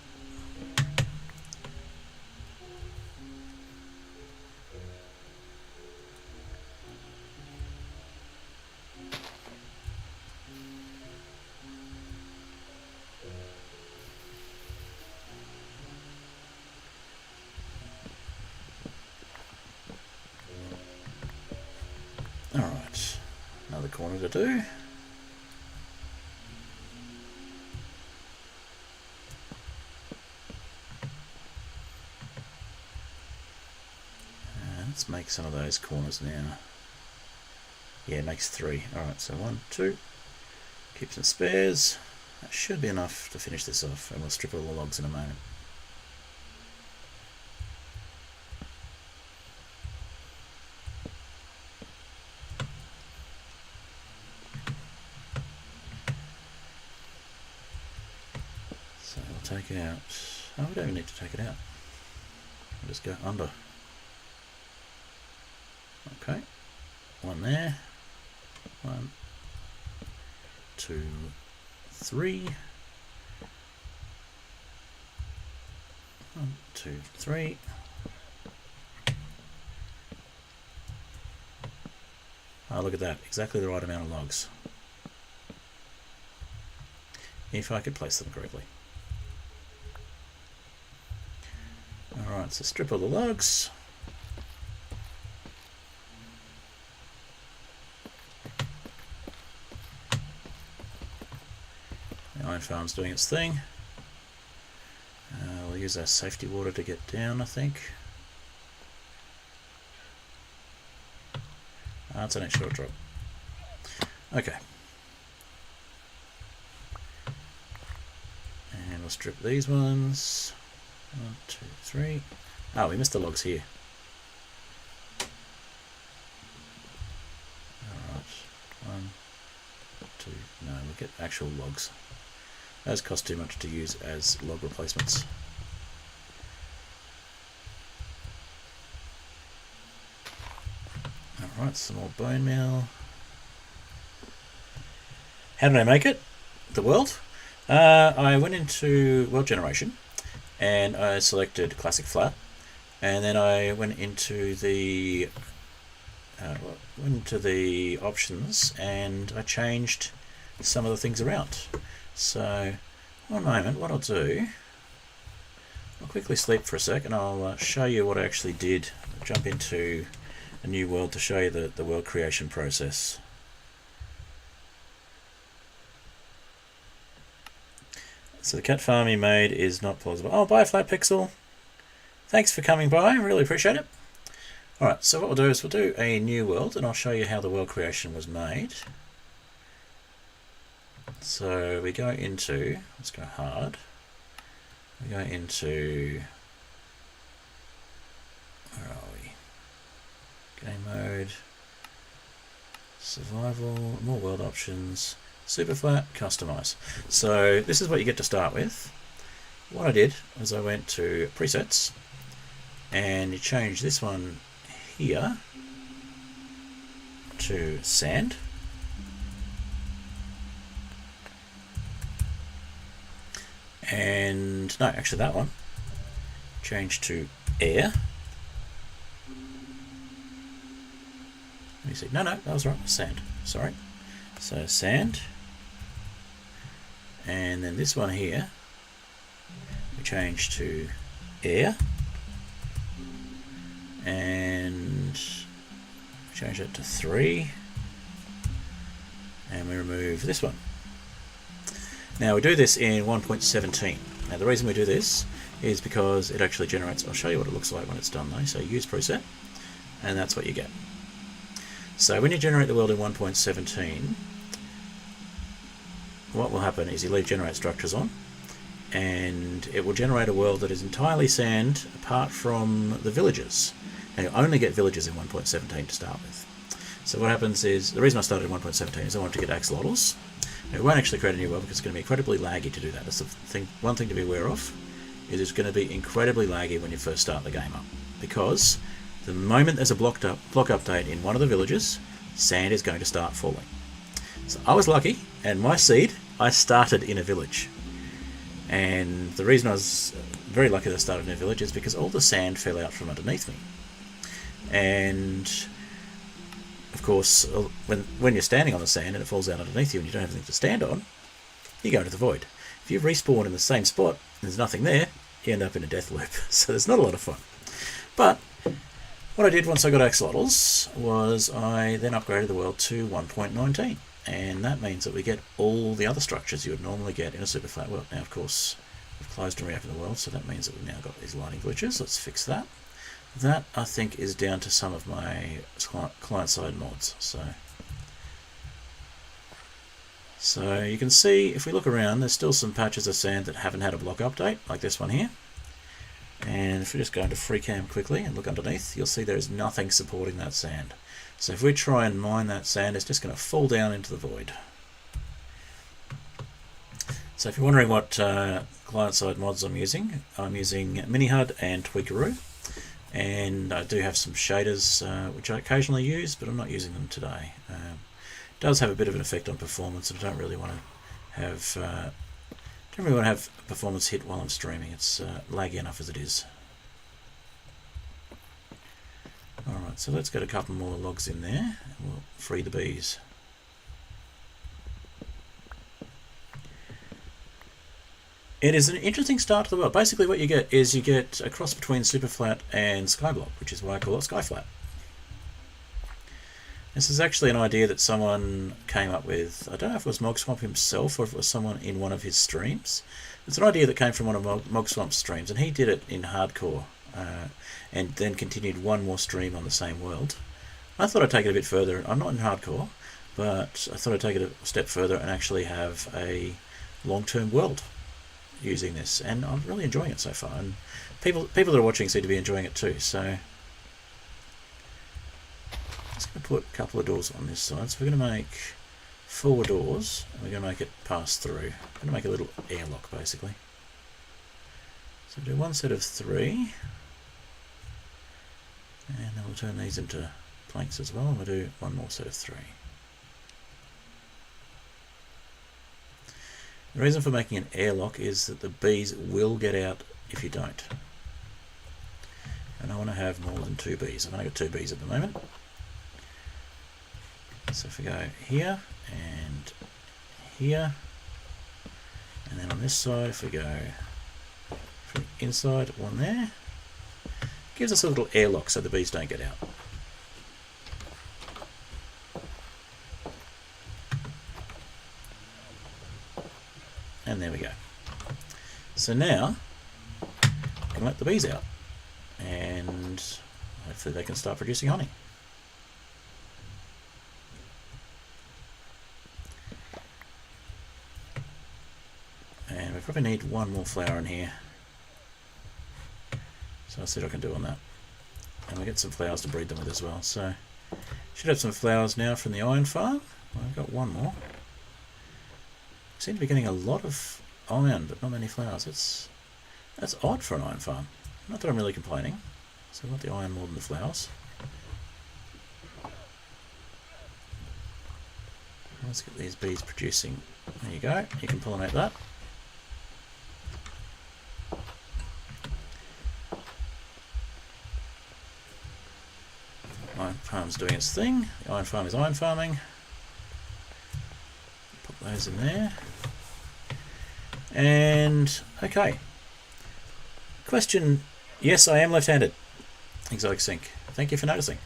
Alright, another corner to do. Let's make some of those corners now. Yeah, it makes 3. Alright, so 1, 2. Keep some spares. That should be enough to finish this off, and we'll strip all the logs in a moment. So we'll take out... Oh, we don't even need to take it out. We'll just go under. Okay, 1 there, 1, 2, 3, 1, 2, 3, oh, look at that, exactly the right amount of logs, if I could place them correctly. Alright, so strip all the logs. Iron farm's doing its thing. We'll use our safety water to get down, I think. It's an extra drop. Okay. And we'll strip these ones. 1, 2, 3. Oh, we missed the logs here. Alright. 1, 2. No, we'll get actual logs. Those cost too much to use as log replacements. Alright, some more bone meal. How did I make it? The world? I went into world generation and I selected classic flat, and then I went into the options and I changed some of the things around. So, one moment, what I'll do, I'll quickly sleep for a sec and I'll show you what I actually did. I'll jump into a new world to show you the world creation process. So the cat farm you made is not plausible. Oh, bye Flat Pixel. Thanks for coming by, I really appreciate it. Alright, so what we'll do is we'll do a new world, and I'll show you how the world creation was made. So we go into, let's go hard, we go into, where are we, game mode, survival, more world options, Superflat, customize. So this is what you get to start with. What I did was I went to presets, and you change this one here to sand. And no, actually that one change to air. Let me see. No, that was right. Sand. Sorry. So sand. And then this one here we change to air. And change it to 3. And we remove this one. Now we do this in 1.17. Now the reason we do this is because it actually generates, I'll show you what it looks like when it's done though. So use preset, and that's what you get. So when you generate the world in 1.17, what will happen is you leave generate structures on, and it will generate a world that is entirely sand apart from the villages. Now you only get villages in 1.17 to start with. So what happens is, the reason I started in 1.17 is I wanted to get axolotls. It won't actually create a new world because it's going to be incredibly laggy to do that. That's the thing. One thing to be aware of is it's going to be incredibly laggy when you first start the game up, because the moment there's a block update in one of the villages, sand is going to start falling. So I was lucky, and my seed, I started in a village. And the reason I was very lucky that I started in a village is because all the sand fell out from underneath me. And of course, when you're standing on the sand and it falls out underneath you and you don't have anything to stand on, you go into the void. If you respawn in the same spot and there's nothing there, you end up in a death loop. So there's not a lot of fun. But what I did once I got axolotls was I then upgraded the world to 1.19. And that means that we get all the other structures you would normally get in a Superflat world. Now, of course, we've closed and reopened the world, so that means that we've now got these lighting glitches. Let's fix that. That, I think, is down to some of my client-side mods. So you can see, if we look around, there's still some patches of sand that haven't had a block update, like this one here. And if we just go into FreeCam quickly and look underneath, you'll see there is nothing supporting that sand. So if we try and mine that sand, it's just going to fall down into the void. So if you're wondering what client-side mods I'm using MiniHUD and Tweakaroo. And I do have some shaders which I occasionally use, but I'm not using them today. It does have a bit of an effect on performance, and I don't really want to have performance hit while I'm streaming. It's laggy enough as it is. Alright, so let's get a couple more logs in there, and we'll free the bees. It is an interesting start to the world. Basically what you get is you get a cross between Superflat and Skyblock, which is why I call it Skyflat. This is actually an idea that someone came up with. I don't know if it was Mogswamp himself or if it was someone in one of his streams. It's an idea that came from one of Mogswamp's streams, and he did it in hardcore and then continued one more stream on the same world. I thought I'd take it a bit further. I'm not in hardcore, but I thought I'd take it a step further and actually have a long-term world using this, and I'm really enjoying it so far, and people that are watching seem to be enjoying it too. So I'm just going to put a couple of doors on this side. So we're going to make 4 doors, and we're going to make it pass through. We're going to make a little airlock basically. So do one set of 3, and then we'll turn these into planks as well, and we'll do one more set of 3. The reason for making an airlock is that the bees will get out if you don't. And I want to have more than 2 bees. I've only got 2 bees at the moment. So if we go here and here, and then on this side if we go from inside, 1 there, gives us a little airlock so the bees don't get out. And there we go. So now I can let the bees out, and hopefully they can start producing honey. And we probably need one more flower in here. So I'll see what I can do on that. And we get some flowers to breed them with as well. So should have some flowers now from the iron farm. Well, I've got one more. Seem to be getting a lot of iron, but not many flowers. That's odd for an iron farm. Not that I'm really complaining. So I want the iron more than the flowers. Let's get these bees producing. There you go. You can pollinate that. Iron farm's doing its thing. The iron farm is iron farming. Put those in there. And okay. Question. Yes, I am left-handed. Exotic Sync. Thank you for noticing.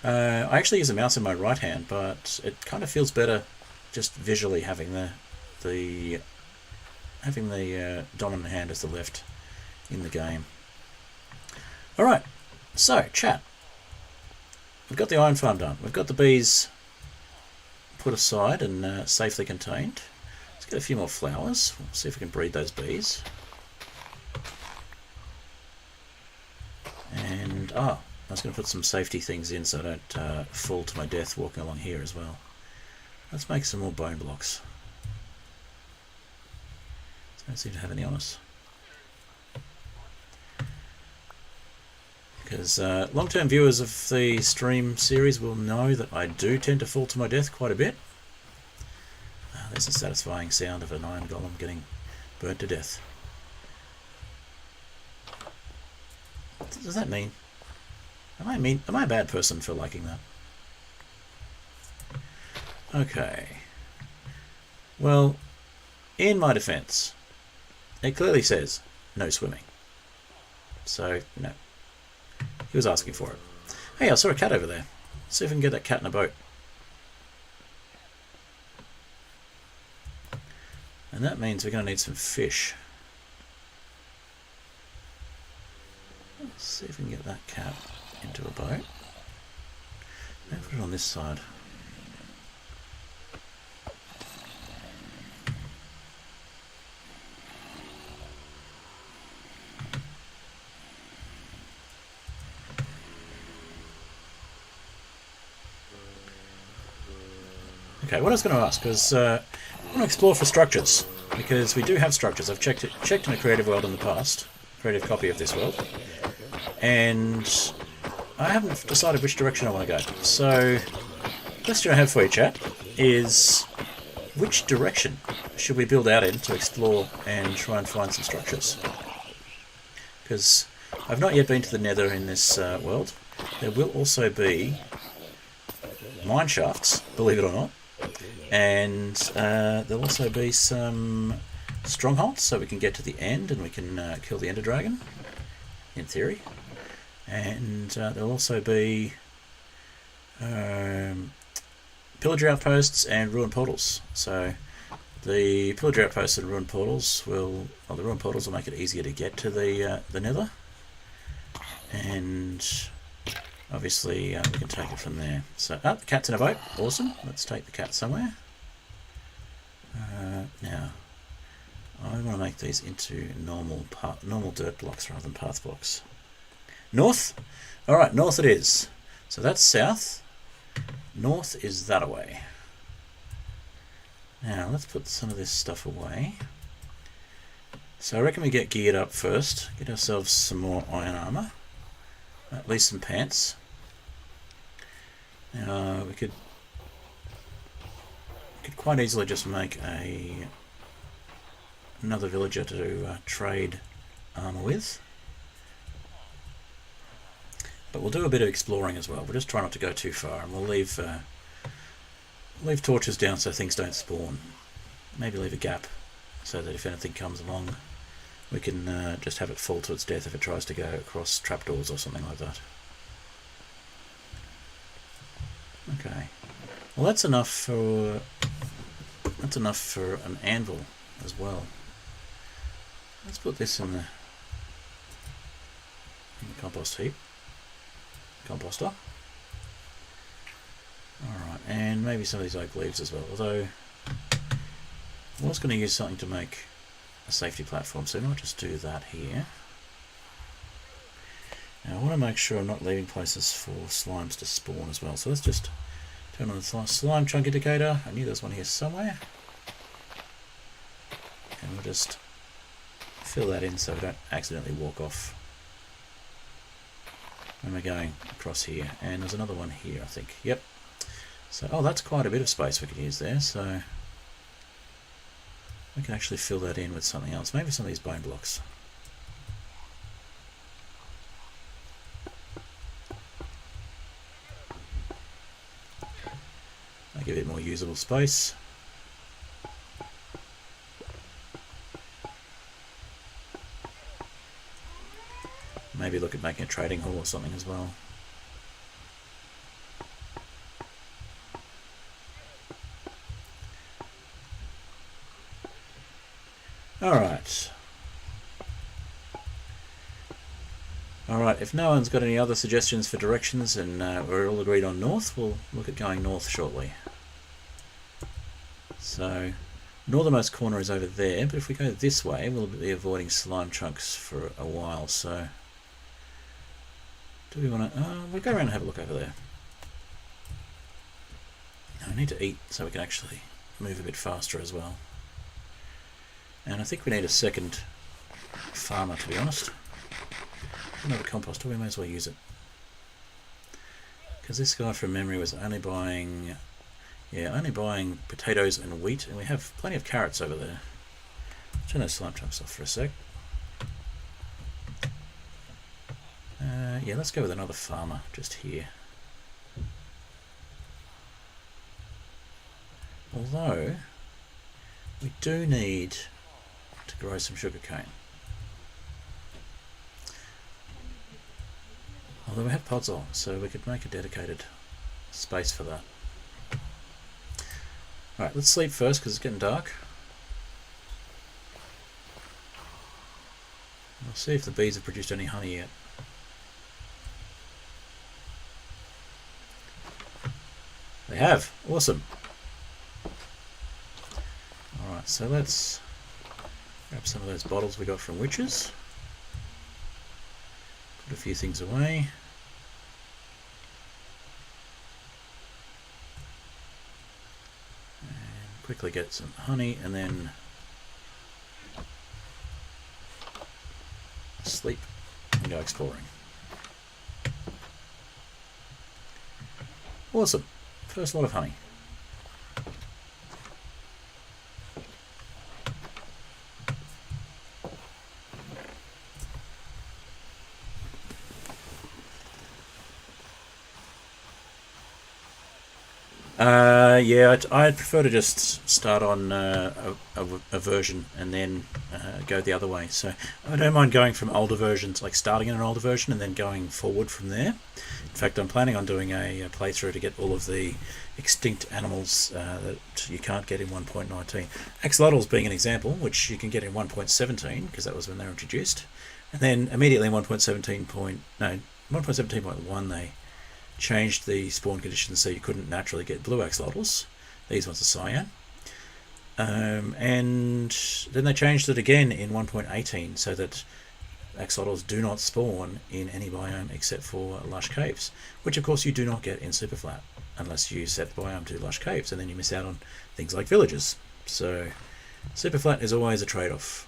I actually use a mouse in my right hand, but it kind of feels better just visually having the dominant hand as the left in the game. All right. So chat. We've got the iron farm done. We've got the bees put aside and safely contained. Let's get a few more flowers. We'll see if we can breed those bees. And I was going to put some safety things in so I don't fall to my death walking along here as well. Let's make some more bone blocks. Don't seem to have any on us. Because long-term viewers of the stream series will know that I do tend to fall to my death quite a bit. There's a satisfying sound of an iron golem getting burnt to death. What does that mean? Am I a bad person for liking that? Okay. Well, in my defense, it clearly says no swimming. So, no. He was asking for it. Hey, I saw a cat over there. Let's see if we can get that cat in a boat. And that means we're going to need some fish. Let's see if we can get that cat into a boat. Maybe put it on this side. Okay, what I was going to ask was, I want to explore for structures, because we do have structures. I've checked in a creative world in the past, creative copy of this world, and I haven't decided which direction I want to go. So, the question I have for you, chat, is which direction should we build out in to explore and try and find some structures? Because I've not yet been to the Nether in this world. There will also be mine shafts, believe it or not. And there'll also be some strongholds, so we can get to the end and we can kill the Ender Dragon, in theory. And there'll also be pillager outposts and ruined portals. So the pillager outposts and ruined portals will make it easier to get to the Nether. And obviously we can take it from there. So, the cat's in a boat. Awesome. Let's take the cat somewhere. Now, I want to make these into normal dirt blocks rather than path blocks. North? Alright, north it is. So that's south. North is that away. Now, let's put some of this stuff away. So I reckon we get geared up first. Get ourselves some more iron armor. At least some pants. Now, we could quite easily just make another villager to trade armor with. But we'll do a bit of exploring as well. We'll just try not to go too far, and we'll leave torches down so things don't spawn. Maybe leave a gap so that if anything comes along, we can just have it fall to its death if it tries to go across trapdoors or something like that. Okay. Well, that's enough for an anvil as well. Let's put this in the compost heap. composter. Alright, and maybe some of these oak leaves as well, although I was going to use something to make a safety platform, so we might just do that here. Now I want to make sure I'm not leaving places for slimes to spawn as well, so let's just turn on the slime chunk indicator. I knew there was one here somewhere. And we'll just fill that in so we don't accidentally walk off when we're going across here. And there's another one here, I think. Yep. So, oh, that's quite a bit of space we could use there, so we can actually fill that in with something else. Maybe some of these bone blocks. Make it a bit more usable space. Maybe look at making a trading hall or something as well. Alright. Alright, if no one's got any other suggestions for directions and we're all agreed on north, we'll look at going north shortly. So, northernmost corner is over there, but if we go this way, we'll be avoiding slime chunks for a while, so do we want to... we'll go around and have a look over there. I need to eat so we can actually move a bit faster as well. And I think we need a second farmer, to be honest. Another composter, we may as well use it. Because this guy from memory was only buying... yeah, only buying potatoes and wheat, and we have plenty of carrots over there. Turn those slime chunks off for a sec. Yeah, let's go with another farmer just here. Although, we do need to grow some sugarcane. Although we have pods on, so we could make a dedicated space for that. Alright, let's sleep first because it's getting dark. We'll see if the bees have produced any honey yet. They have! Awesome! Alright, so let's grab some of those bottles we got from witches. Put a few things away. And quickly get some honey and then sleep and go exploring. Awesome! First lot of honey. Yeah, I'd prefer to just start on a version and then go the other way. So I don't mind going from older versions, like starting in an older version and then going forward from there. In fact, I'm planning on doing a playthrough to get all of the extinct animals that you can't get in 1.19. Axolotls being an example, which you can get in 1.17 because that was when they were introduced. And then immediately in 1.17.1 they changed the spawn conditions so you couldn't naturally get blue axolotls. These ones are cyan. And then they changed it again in 1.18 so that axolotls do not spawn in any biome except for lush caves, which of course you do not get in Superflat unless you set the biome to lush caves, and then you miss out on things like villages. So Superflat is always a trade-off.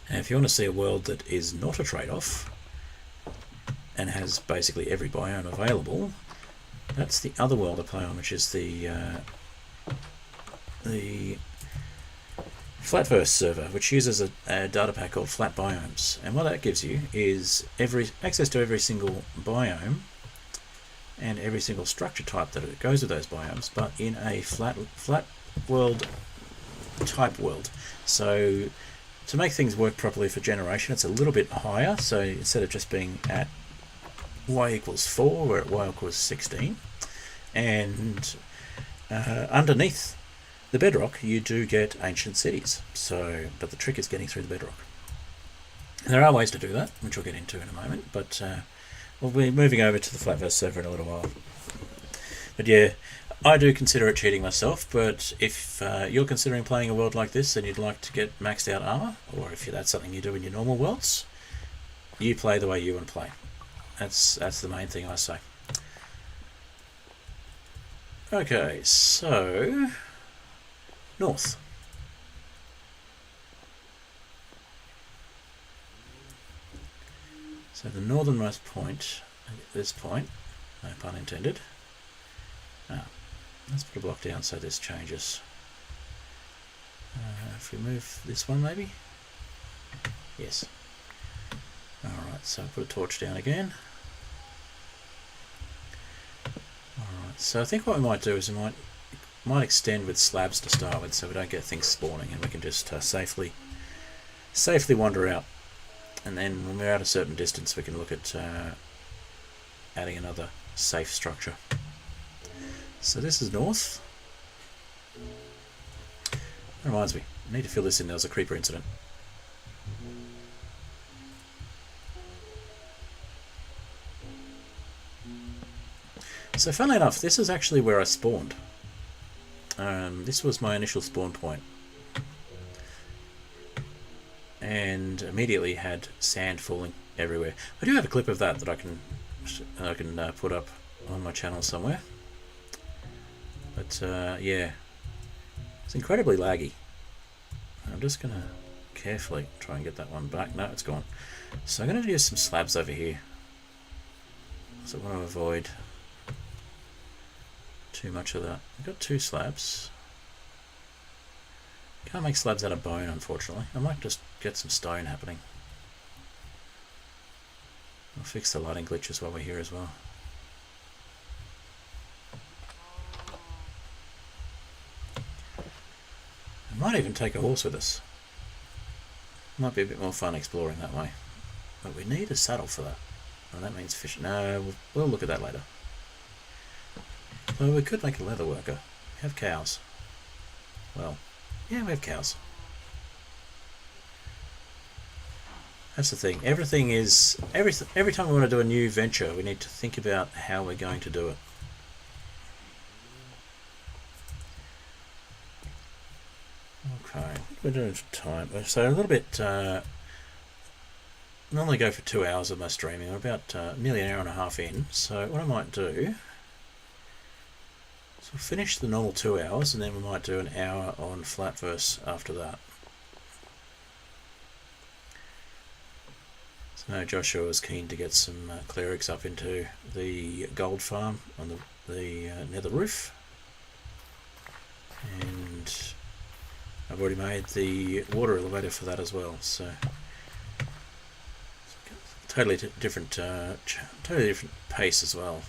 And if you want to see a world that is not a trade-off and has basically every biome available, that's the other world I play on, which is the Flatverse server, which uses a data pack called Flat Biomes, and what that gives you is access to every single biome and every single structure type that goes with those biomes, but in a flat world type world. So to make things work properly for generation, it's a little bit higher. So instead of just being at y equals 4, we're at y equals 16, and underneath the bedrock you do get ancient cities. So, but the trick is getting through the bedrock. There are ways to do that, which we'll get into in a moment, but we'll be moving over to the Flatverse server in a little while. But yeah, I do consider it cheating myself, but if you're considering playing a world like this and you'd like to get maxed out armor, or if that's something you do in your normal worlds, you play the way you want to play. That's the main thing I say. Okay, so north. So the northernmost point, at this point, no pun intended. Let's put a block down so this changes. If we move this one maybe? Yes. Alright, so put a torch down again. Alright, so I think what we might do is we might extend with slabs to start with so we don't get things spawning and we can just safely wander out. And then when we're at a certain distance we can look at adding another safe structure. So this is north. That reminds me, I need to fill this in. There was a creeper incident. So funnily enough, this is actually where I spawned. This was my initial spawn point. And immediately had sand falling everywhere. I do have a clip of that I can put up on my channel somewhere. But yeah, it's incredibly laggy. I'm just going to carefully try and get that one back. No, it's gone. So I'm going to use some slabs over here. So I want to avoid too much of that. I've got 2 slabs. Can't make slabs out of bone, unfortunately. I might just get some stone happening. I'll fix the lighting glitches while we're here as well. I might even take a horse with us. Might be a bit more fun exploring that way. But we need a saddle for that. And that means fishing. No, we'll look at that later. Well, we could make a leather worker. We have cows. Well, yeah, we have cows. That's the thing. Everything is... Every time we want to do a new venture, we need to think about how we're going to do it. Okay, we're doing for time. So a little bit... normally go for 2 hours of my streaming. We're about nearly an hour and a half in. So what I might do... So we'll finish the normal 2 hours and then we might do an hour on Flatverse after that. So Joshua was keen to get some clerics up into the gold farm on the nether roof. And I've already made the water elevator for that as well. So totally different pace as well.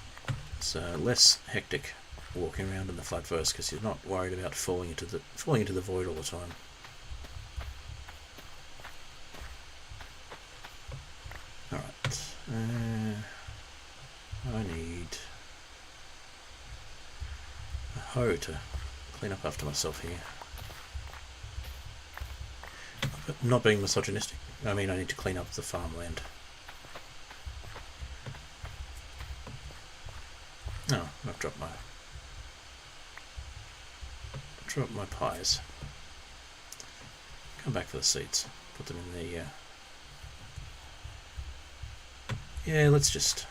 It's less hectic walking around in the Flatverse because you're not worried about falling into the void all the time. Alright, I need a hoe to clean up after myself here. But not being misogynistic, I mean I need to clean up the farmland. Oh, I've dropped my pies. Come back for the seeds. Put them in the... Yeah, let's just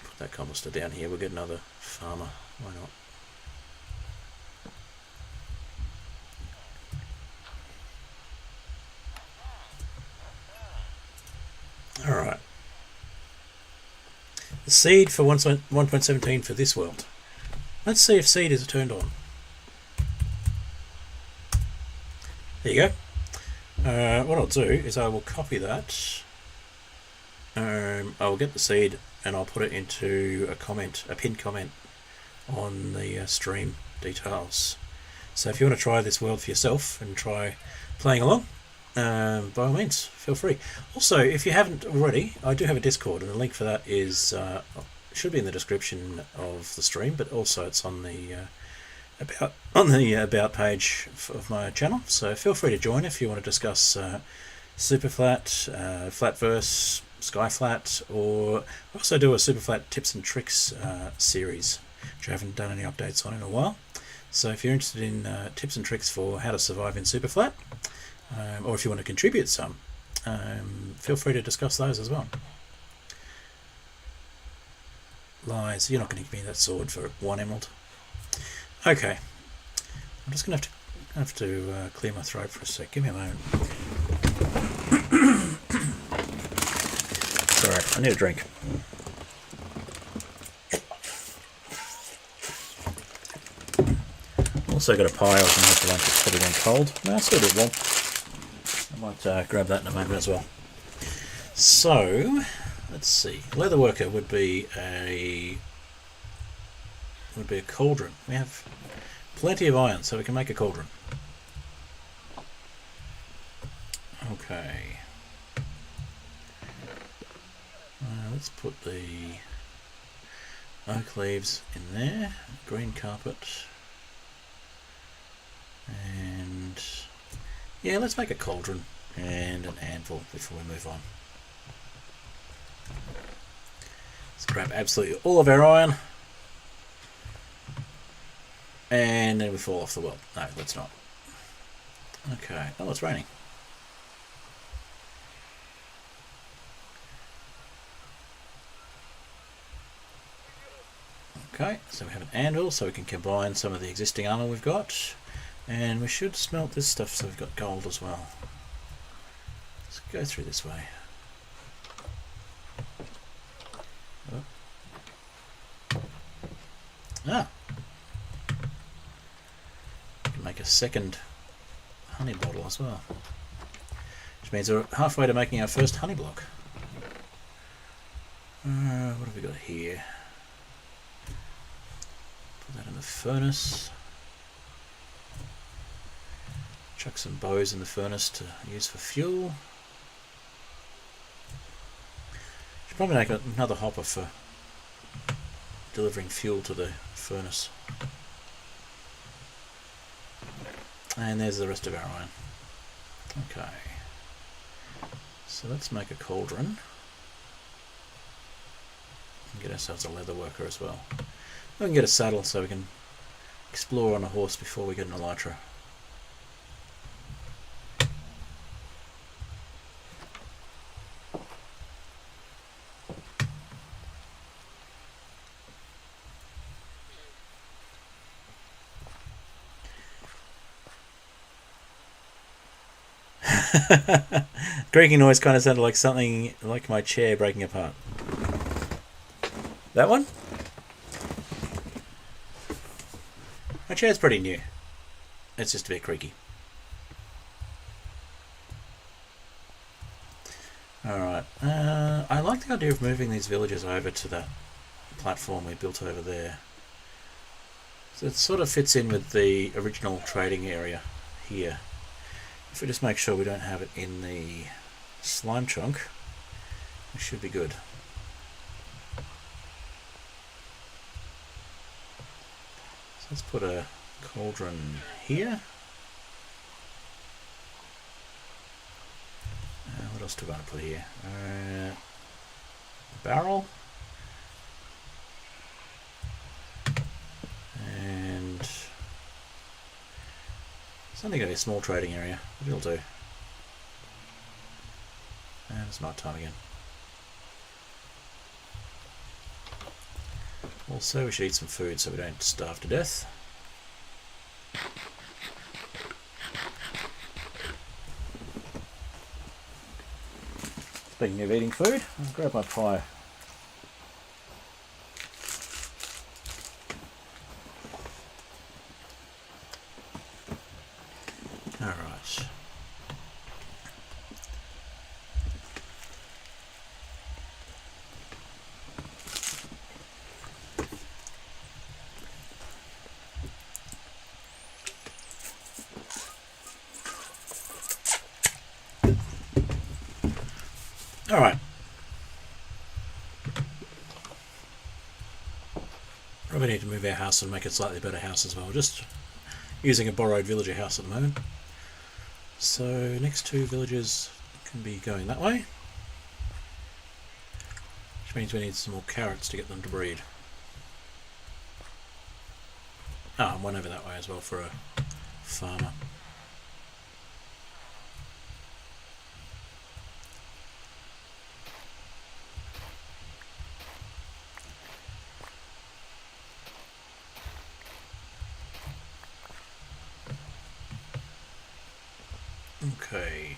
put that composter down here. We'll get another farmer. Why not? Alright. The seed for 1.17 for this world. Let's see if seed is turned on. There you go. What I'll do is I will copy that. I will get the seed and I'll put it into a pinned comment on the stream details. So if you want to try this world for yourself and try playing along, by all means, feel free. Also, if you haven't already, I do have a Discord, and the link for that is should be in the description of the stream, but also it's on the about page of my channel. So feel free to join if you want to discuss Superflat, Flatverse, Skyflat, or I also do a Superflat tips and tricks series, which I haven't done any updates on in a while. So if you're interested in tips and tricks for how to survive in Superflat, or if you want to contribute some, feel free to discuss those as well. Lies, you're not going to give me that sword for 1 emerald. Okay, I'm just going to have to clear my throat for a sec. Give me a moment. Sorry, I need a drink. Also got a pie I was going to have for lunch. It's probably gone cold. No, it's still a bit warm. I might grab that in a moment as well. So, let's see. Leatherworker would be a cauldron. We have plenty of iron, so we can make a cauldron. Okay. Let's put the oak leaves in there. Green carpet. And yeah, let's make a cauldron and an anvil before we move on. Let's grab absolutely all of our iron. And then we fall off the world. No, let's not. Okay. Oh, it's raining. Okay, so we have an anvil, so we can combine some of the existing armor we've got. And we should smelt this stuff so we've got gold as well. Let's go through this way. Oh. Ah! We can make a second honey bottle as well. Which means we're halfway to making our first honey block. What have we got here? Put that in the furnace. Chuck some bows in the furnace to use for fuel. Should probably make another hopper for delivering fuel to the furnace. And there's the rest of our iron. Okay. So let's make a cauldron. And get ourselves a leather worker as well. We can get a saddle so we can explore on a horse before we get an elytra. Creaking noise kind of sounded like something like my chair breaking apart. That one? My chair's pretty new. It's just a bit creaky. Alright. I like the idea of moving these villages over to that platform we built over there. So it sort of fits in with the original trading area here. If we just make sure we don't have it in the slime chunk, we should be good. So let's put a cauldron here. What else do I want to put here? Barrel. And it's only going to be a small trading area, but it'll do. And it's night time again. Also, we should eat some food so we don't starve to death. Speaking of eating food, I'll grab my pie. Alright. Alright. Probably need to move our house and make a slightly better house as well. Just using a borrowed villager house at the moment. So next two villages can be going that way. Which means we need some more carrots to get them to breed. Ah, and one over that way as well for a farmer. Okay.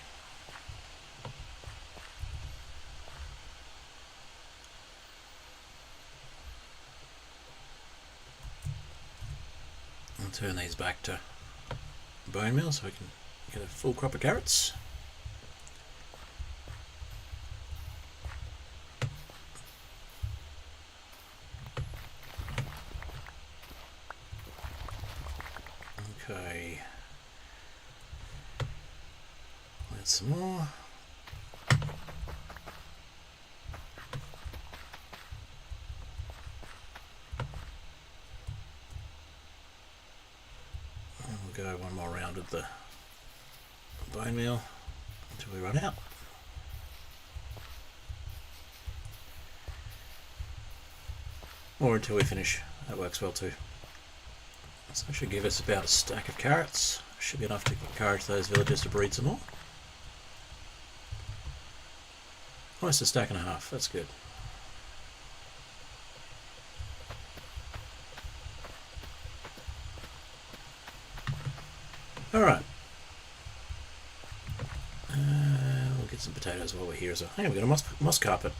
I'll turn these back to bone meal so we can get a full crop of carrots. Okay. Let's some more. We'll go one more round with the bone meal until we run out. Or until we finish. That works well too. So that should give us about a stack of carrots. Should be enough to encourage those villagers to breed some more. Almost a stack and a half, that's good. Alright. We'll get some potatoes while we're here as well. Hey, we've got a moss carpet.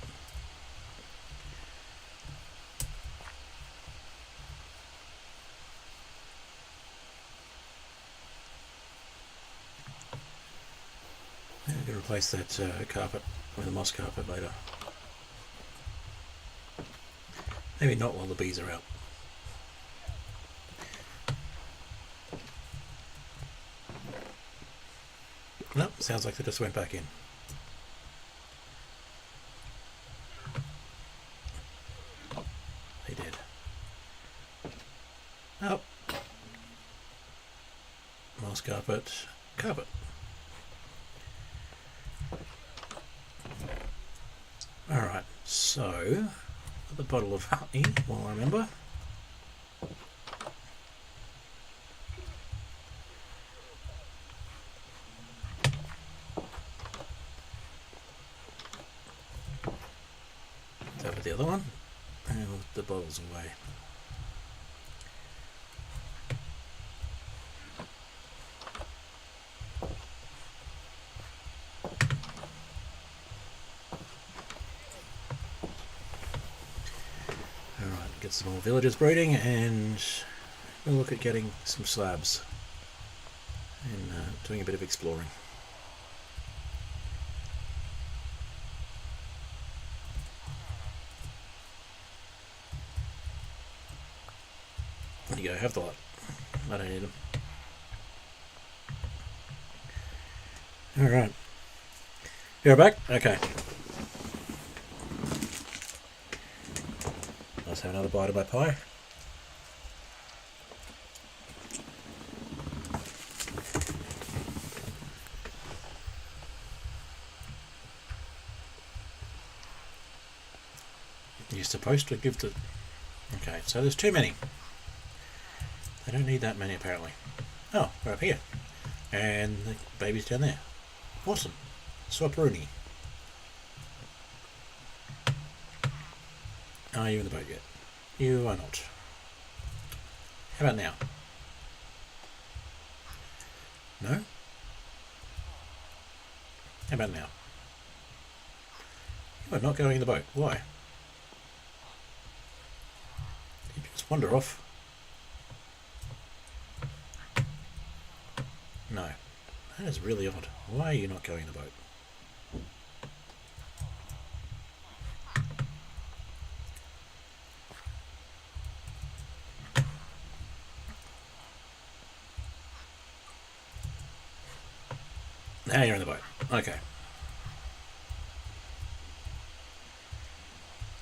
Yeah, we're going to replace that carpet with a moss carpet later. Maybe not while the bees are out. No, sounds like they just went back in. They did. Oh. Moss carpet, carpet. Alright, so the bottle of honey, while I remember. Over the other one, and we'll put the bottles away. Alright, get some more villagers breeding, and we'll look at getting some slabs and doing a bit of exploring. There you go, have the lot. I don't need them. Alright. You're back? Okay. Let's have another bite of my pie. You're supposed to give the... Okay, so there's too many. They don't need that many apparently. Oh, we're up here. And the baby's down there. Awesome. Swaparoonie. Are you in the boat yet? You are not. How about now? No? How about now? You are not going in the boat. Why? Did you just wander off? No. That is really odd. Why are you not going in the boat? Now you're in the boat. Okay.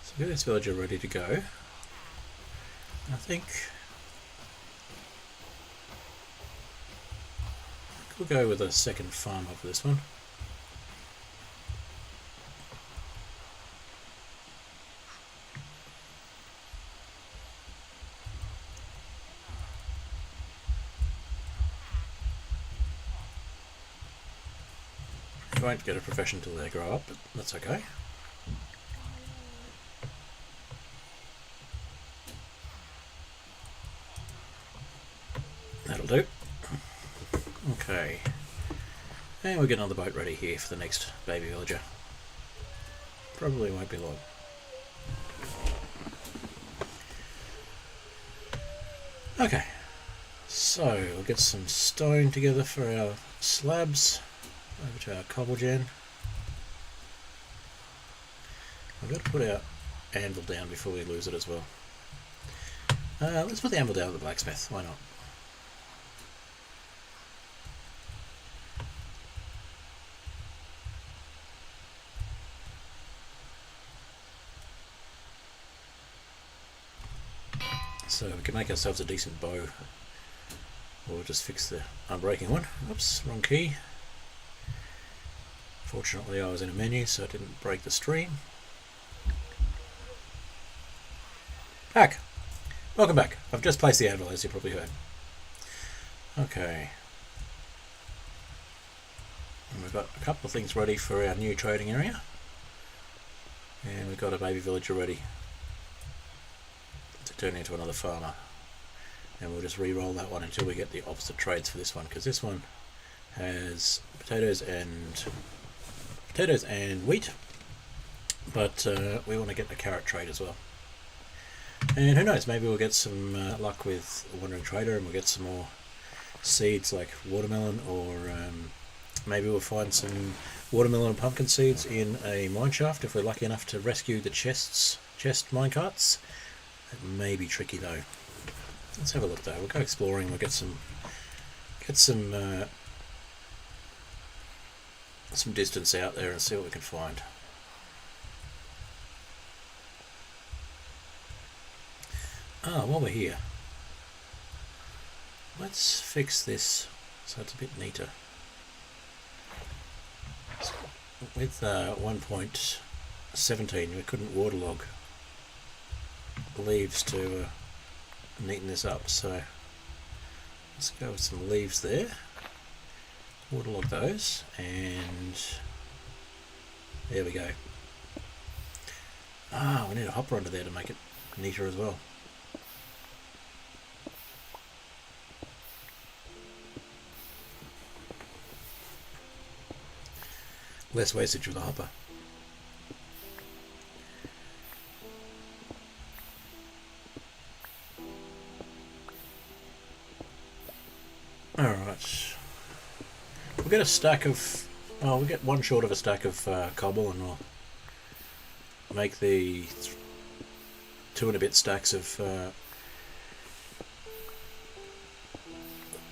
So we got this villager ready to go. I think we'll go with a second farm of this one. won't get a profession until they grow up, but that's okay. That'll do. Okay. And we'll get another boat ready here for the next baby villager. Probably won't be long. Okay. So, we'll get some stone together for our slabs. Over to our cobble gen. We've got to put our anvil down before we lose it as well. Let's put the anvil down at the blacksmith, why not? So we can make ourselves a decent bow. We'll just fix the unbreaking one. Oops, wrong key. Fortunately I was in a menu so I didn't break the stream. Back! Welcome back. I've just placed the anvil, as you probably heard. Okay. And we've got a couple of things ready for our new trading area. And we've got a baby villager ready to turn into another farmer. And we'll just re-roll that one until we get the opposite trades for this one, because this one has potatoes and wheat, but we want to get the carrot trade as well. And who knows, maybe we'll get some luck with a wandering trader and we'll get some more seeds like watermelon, or maybe we'll find some watermelon and pumpkin seeds in a mineshaft if we're lucky enough to rescue the chest minecarts. It may be tricky though. Let's have a look though. We'll go exploring. We'll get some distance out there and see what we can find. While we're here, let's fix this so it's a bit neater. With 1.17 we couldn't waterlog leaves to neaten this up, so let's go with some leaves there, waterlog those, and there we go. We need a hopper under there to make it neater as well. Less wastage with the hopper. Alright. We'll get a stack of... well, we'll get one short of a stack of cobble, and we'll make the 2 and a bit stacks of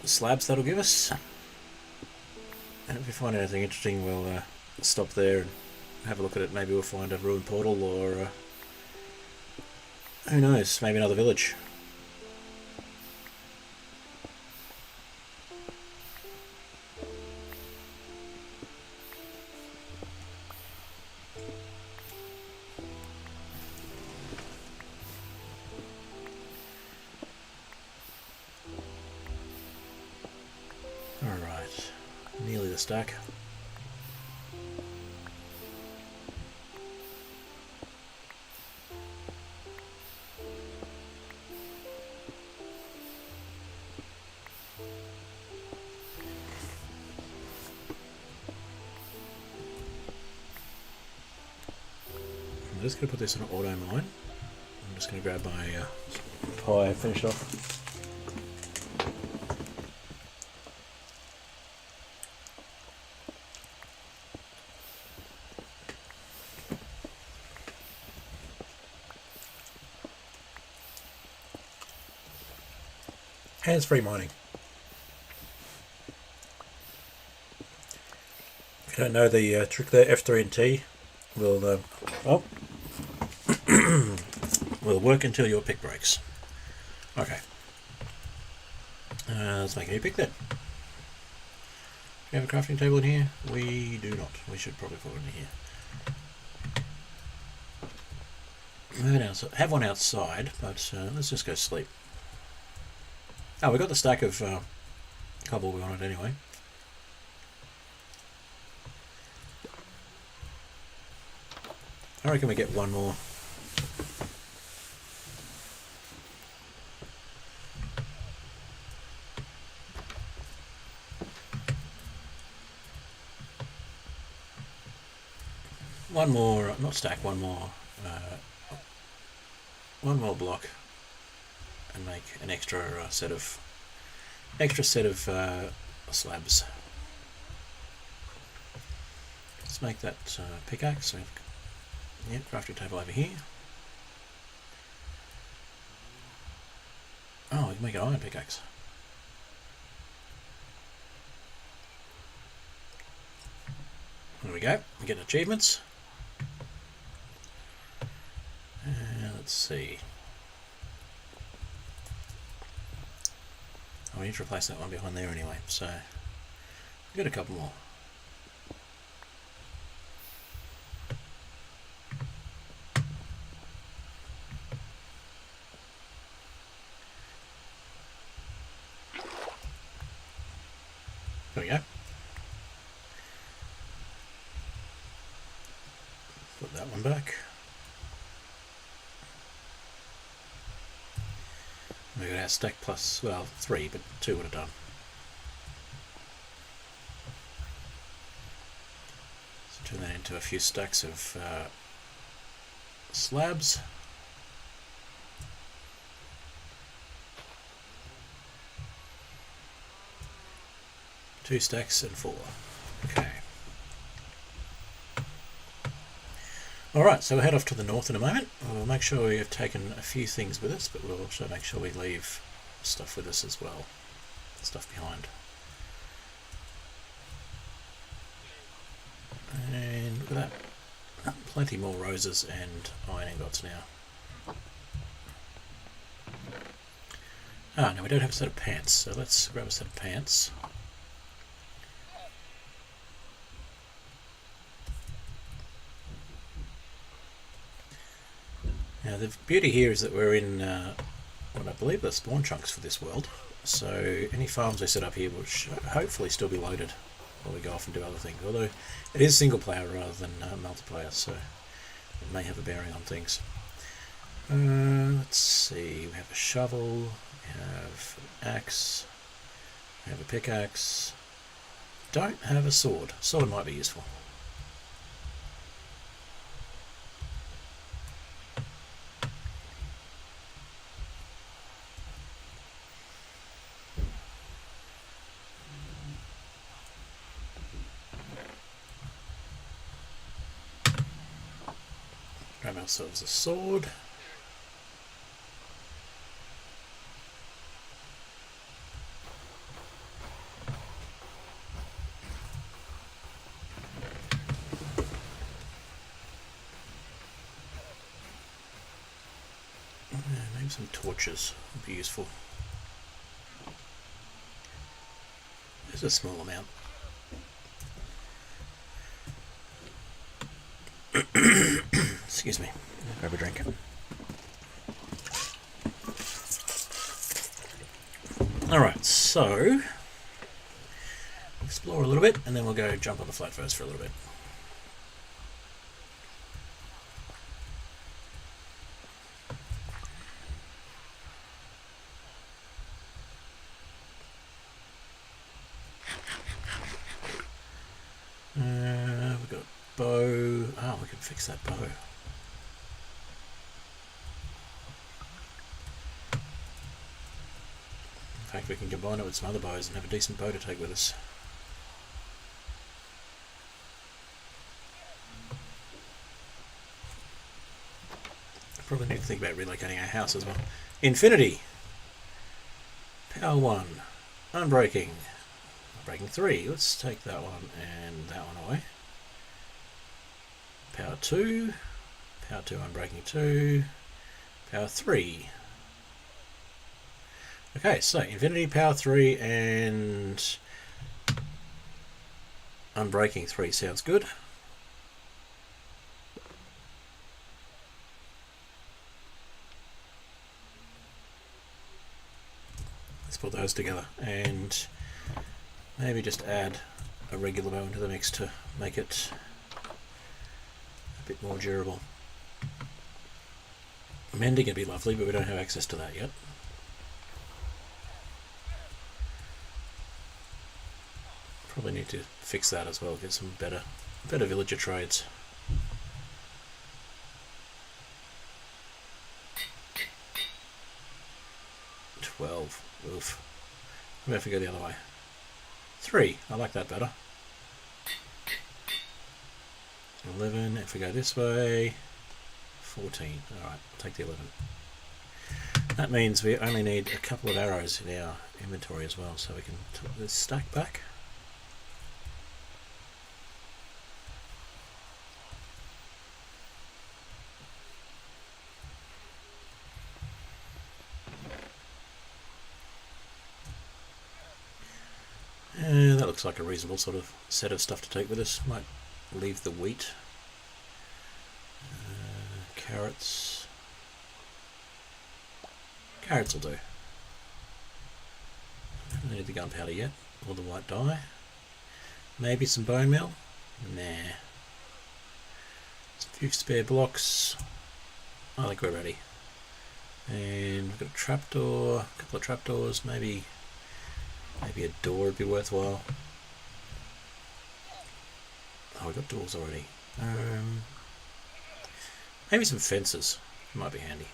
slabs that'll give us. And if we find anything interesting, we'll stop there and have a look at it. Maybe we'll find a ruined portal, or who knows, maybe another village. Alright, nearly the stack. I'm just going to put this in an auto mine. I'm just going to grab my pie finished off. Hands-free mining. If you don't know the trick there, F3 and T will will work until your pick breaks. Okay. Let's make a new pick then. Do we have a crafting table in here? We do not. We should probably put it in here. Have one outside, but let's just go sleep. Oh, we got the stack of cobble we wanted anyway. I reckon we get one more. One more, not stack, one more block, and make an extra set of slabs. Let's make that pickaxe. So yeah, crafting table over here. Oh, we can make an iron pickaxe. There we go. We get achievements. Let's see. Oh, we need to replace that one behind there anyway, so we've got a couple more. There we go. Put that one back. We got our stack plus, well, 3, but 2 would have done. Let's turn that into a few stacks of slabs. Two stacks and 4. Okay. Alright, so we'll head off to the north in a moment. We'll make sure we have taken a few things with us, but we'll also make sure we leave stuff with us as well. Stuff behind. And look at that. Plenty more roses and iron ingots now. Ah, no, we don't have a set of pants, so let's grab a set of pants. Now the beauty here is that we're in what I believe are spawn chunks for this world, so any farms we set up here will hopefully still be loaded while we go off and do other things, although it is single player rather than multiplayer, so it may have a bearing on things. Let's see, we have a shovel, we have an axe, we have a pickaxe, don't have a sword. Sword might be useful. Grab ourselves a sword. Maybe some torches would be useful. There's a small amount. Excuse me, grab a drink. Alright, so explore a little bit and then we'll go jump on the Flatverse for a little bit. We've got bow. Oh, we can fix that bow. In fact, we can combine it with some other bows and have a decent bow to take with us. Probably need to think about relocating our house as well. Infinity! Power 1. Unbreaking. Unbreaking 3. Let's take that one and that one away. Power 2. Power 2 unbreaking 2. Power 3. Okay, so Infinity, Power 3 and Unbreaking 3 sounds good. Let's put those together and maybe just add a regular bow into the mix to make it a bit more durable. Mending would be lovely, but we don't have access to that yet. Probably need to fix that as well, get some better villager trades. Oof. Maybe if we go the other way. 3, I like that better. 11, if we go this way. 14, alright, I'll take the 11. That means we only need a couple of arrows in our inventory as well, so we can tilt this stack back. That looks like a reasonable sort of set of stuff to take with us. Might leave the wheat. Carrots. Carrots will do. Don't need the gunpowder yet, or the white dye. Maybe some bone meal? Nah. Some few spare blocks. I think we're ready. And we've got a trapdoor, a couple of trapdoors, maybe a door would be worthwhile. Oh, we've got doors already. Maybe some fences might be handy.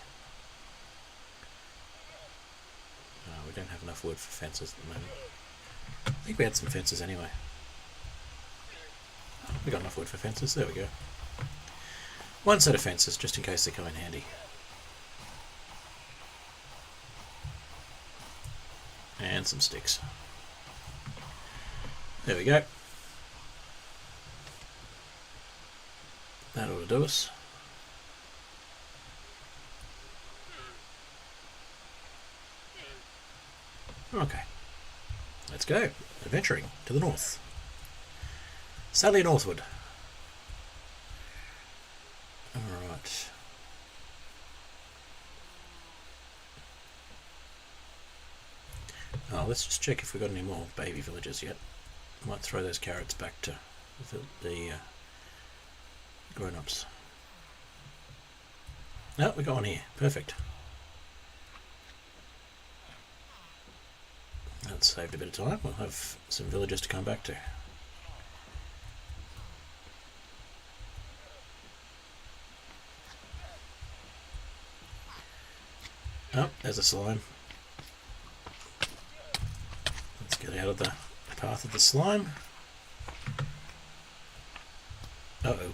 We don't have enough wood for fences at the moment. I think we had some fences anyway. We got enough wood for fences, there we go. One set of fences, just in case they come in handy. And some sticks. There we go. That ought to do us. Okay. Let's go. Adventuring to the north. Sadly northward. Alright. Oh, let's just check if we've got any more baby villagers yet. Might throw those carrots back to the grown-ups. No, we got one here. Perfect. That saved a bit of time. We'll have some villagers to come back to. Oh, there's a slime. Let's get out of the path of the slime. Uh-oh.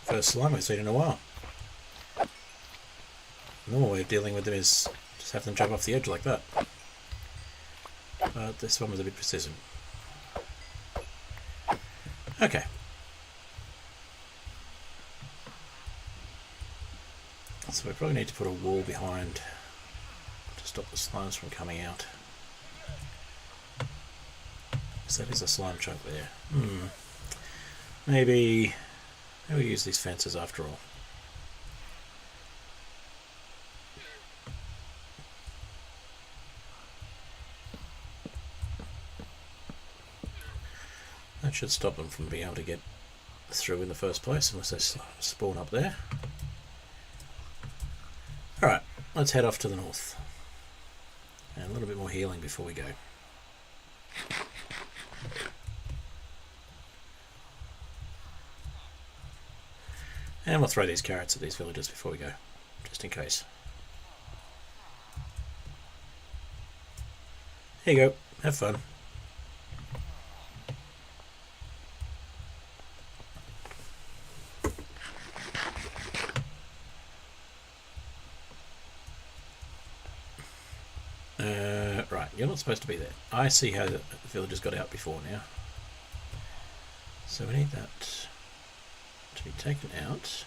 First slime I've seen in a while. The normal way of dealing with them is just have them jump off the edge like that. But this one was a bit persistent. Okay. So we probably need to put a wall behind to stop the slimes from coming out. So that is a slime chunk there. Maybe use these fences after all. That should stop them from being able to get through in the first place unless they spawn up there. Alright, let's head off to the north. And a little bit more healing before we go. And we'll throw these carrots at these villagers before we go, just in case. Here you go, have fun. Right, you're not supposed to be there. I see how the villagers got out before now. So we need that to be taken out.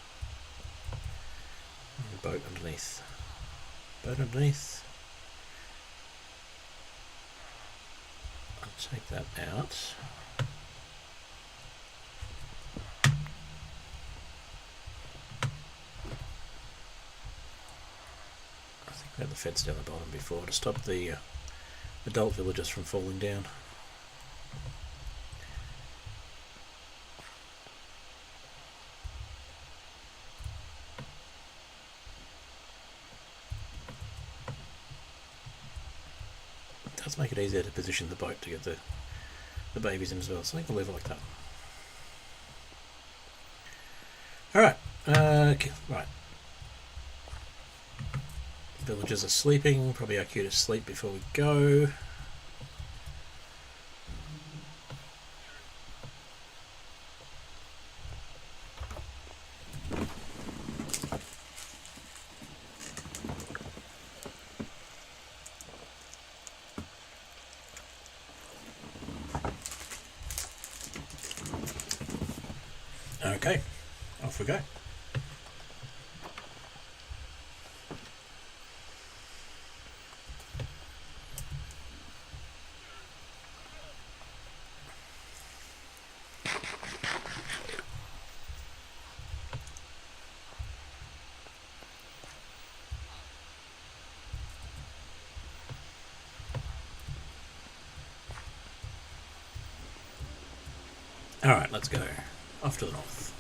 And a boat underneath. Boat underneath. I'll take that out. I think Had the fence down the bottom before to stop the adult villagers from falling down. It does make it easier to position the boat to get the babies in as well, so I think we'll leave it like that. Alright, okay, right. Villagers are sleeping, probably our cue to sleep before we go. Okay, off we go. Alright, let's go. Off to the north.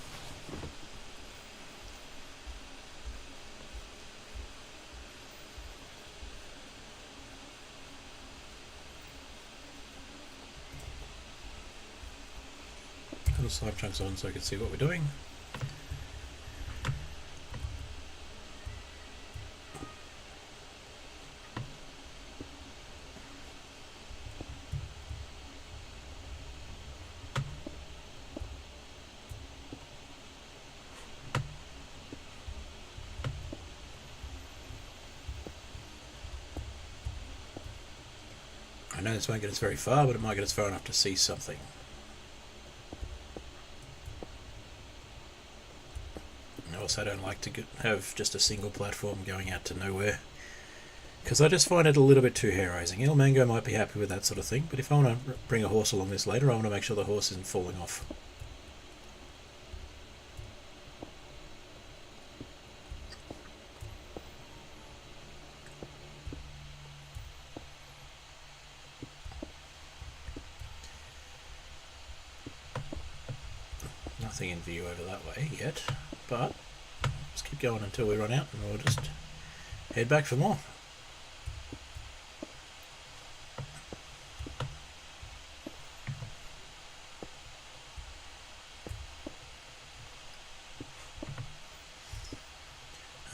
Put the slime chunks on so I can see what we're doing. I know this won't get us very far, but it might get us far enough to see something. I also don't like to have just a single platform going out to nowhere, because I just find it a little bit too hair-raising. Il Mango might be happy with that sort of thing, but if I want to bring a horse along this later, I want to make sure the horse isn't falling off. Nothing in view over that way yet, but let's keep going until we run out and we'll just head back for more.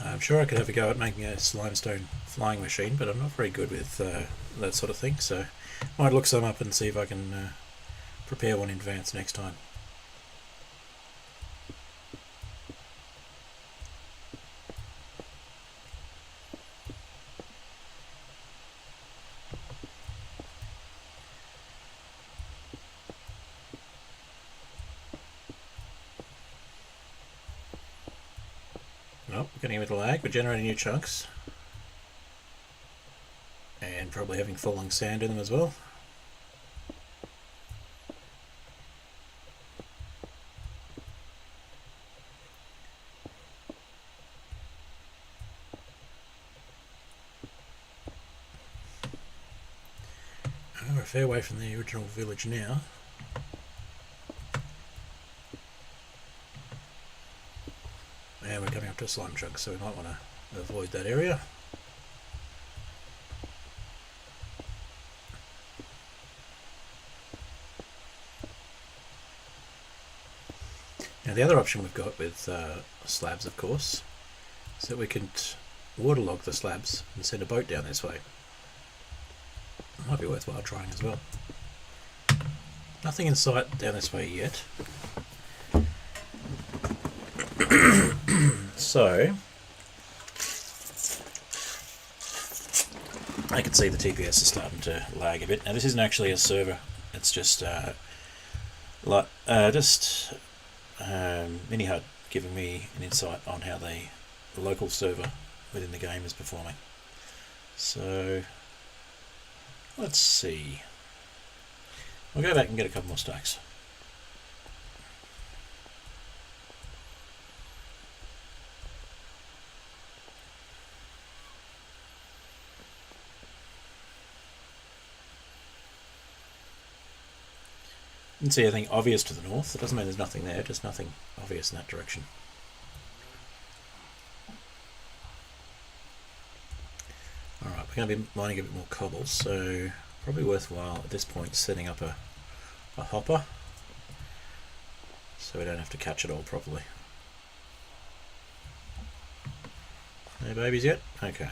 I'm sure I could have a go at making a limestone flying machine, but I'm not very good with that sort of thing, so I might look some up and see if I can prepare one in advance next time. Well, we're getting a bit of lag, we're generating new chunks. And probably having falling sand in them as well. We're a fair way from the original village now. And we're coming up to a slime chunk, so we might want to avoid that area. Now the other option we've got with slabs, of course, is that we can waterlog the slabs and send a boat down this way. It might be worthwhile trying as well. Nothing in sight down this way yet. So I can see the TPS is starting to lag a bit. Now this isn't actually a server; it's just MiniHUD giving me an insight on how the local server within the game is performing. So let's see. We'll go back and get a couple more stacks. Didn't see anything obvious to the north. It doesn't mean there's nothing there, just nothing obvious in that direction. Alright, we're going to be mining a bit more cobble, so probably worthwhile at this point setting up a hopper so we don't have to catch it all properly. No babies yet? Okay.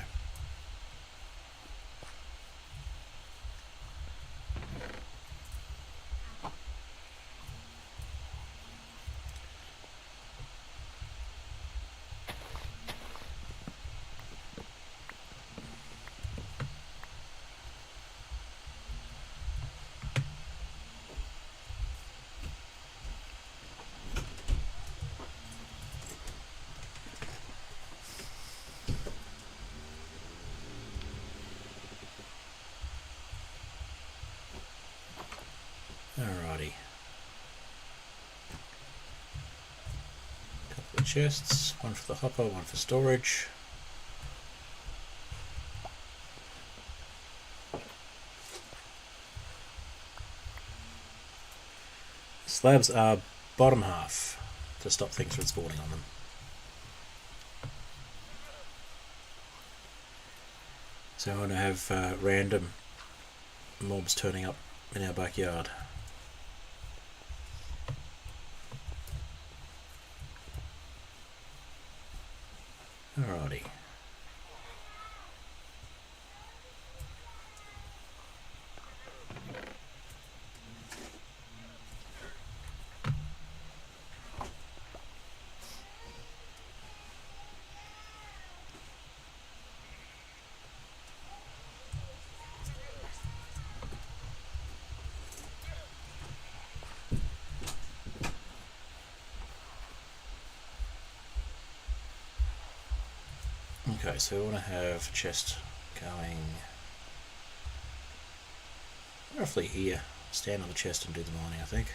Alrighty. Couple of chests, one for the hopper, one for storage. Slabs are bottom half to stop things from spawning on them. So I want to have random mobs turning up in our backyard. Alrighty. Okay, so we want to have a chest going roughly here. Stand on the chest and do the mining, I think.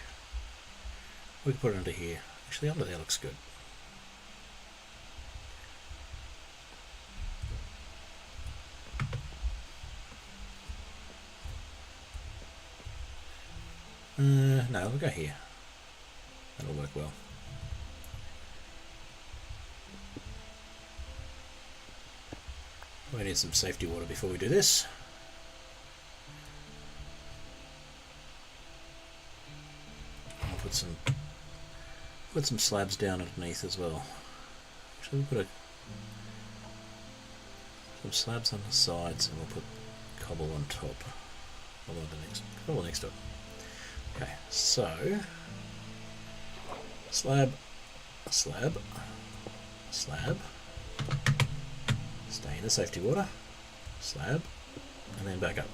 We can put it under here. Actually, under there looks good. No, we'll go here. That'll work well. We need some safety water before we do this. I'll put some slabs down underneath as well. Actually, we'll put some slabs on the sides, and we'll put cobble on top. Cobble next to it. Okay, so slab, slab, slab. Stay in the safety water, slab, and then back up.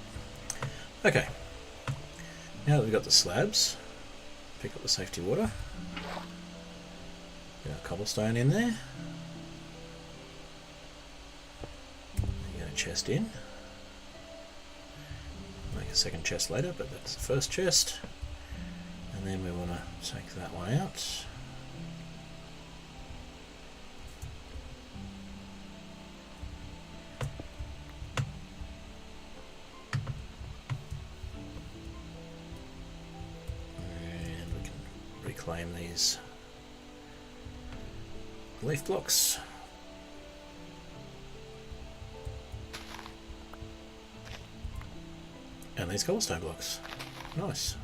Okay, now that we've got the slabs, pick up the safety water, get our cobblestone in there, get a chest in, make a second chest later, but that's the first chest, and then we want to take that one out. Reclaim these leaf blocks. And these cobblestone blocks. Nice.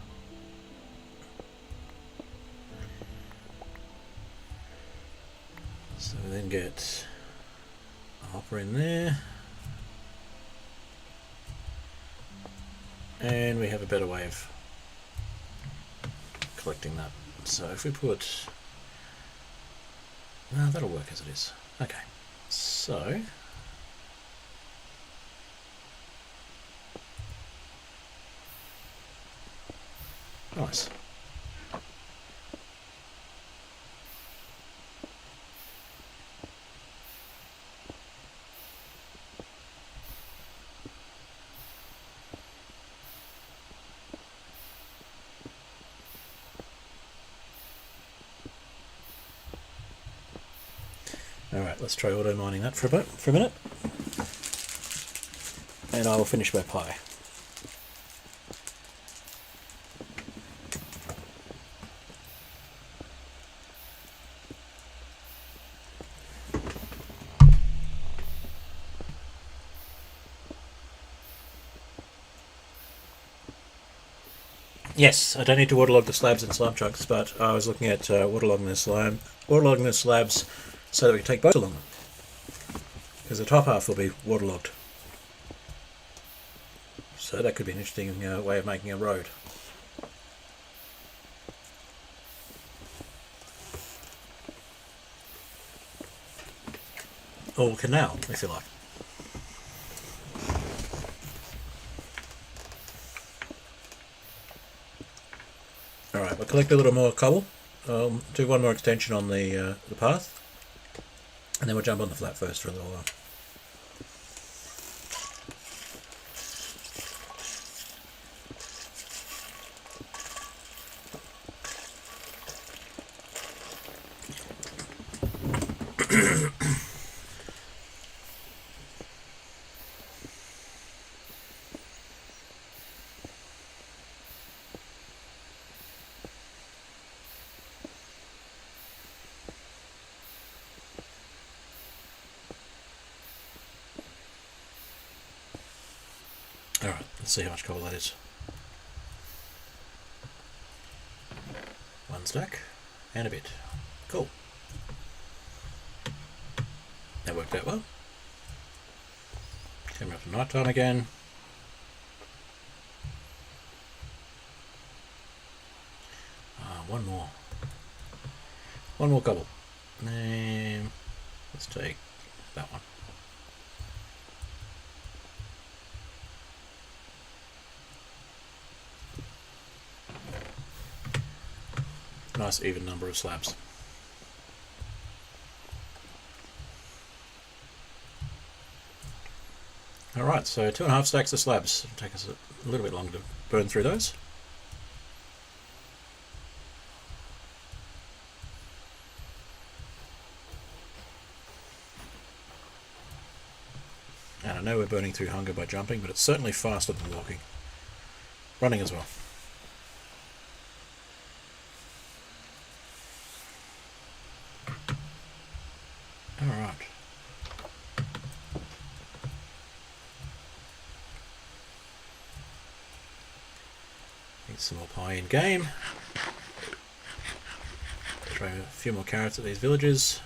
So we then get a hopper in there. And we have a better way of collecting that. So if we put, no, that'll work as it is. Okay, so nice. Alright, let's try auto mining that for a minute. And I will finish my pie. Yes, I don't need to waterlog the slabs and slime chunks, but I was looking at waterlogging the slabs so that we can take both along. Because the top half will be waterlogged. So that could be an interesting way of making a road. Or canal, if you like. Alright, we'll collect a little more cobble. Do one more extension on the path. And then we'll jump on the Flatverse for a little while. Alright, let's see how much cobble that is. 1 stack and a bit. Cool. That worked out well. Coming up to night time again. One more. One more cobble. Let's take that one. Nice even number of slabs. Alright, so 2.5 stacks of slabs. It'll take us a little bit longer to burn through those. And I know we're burning through hunger by jumping, but it's certainly faster than walking. Running as well. Alright. Need some more pie in game. Throw a few more carrots at these villagers.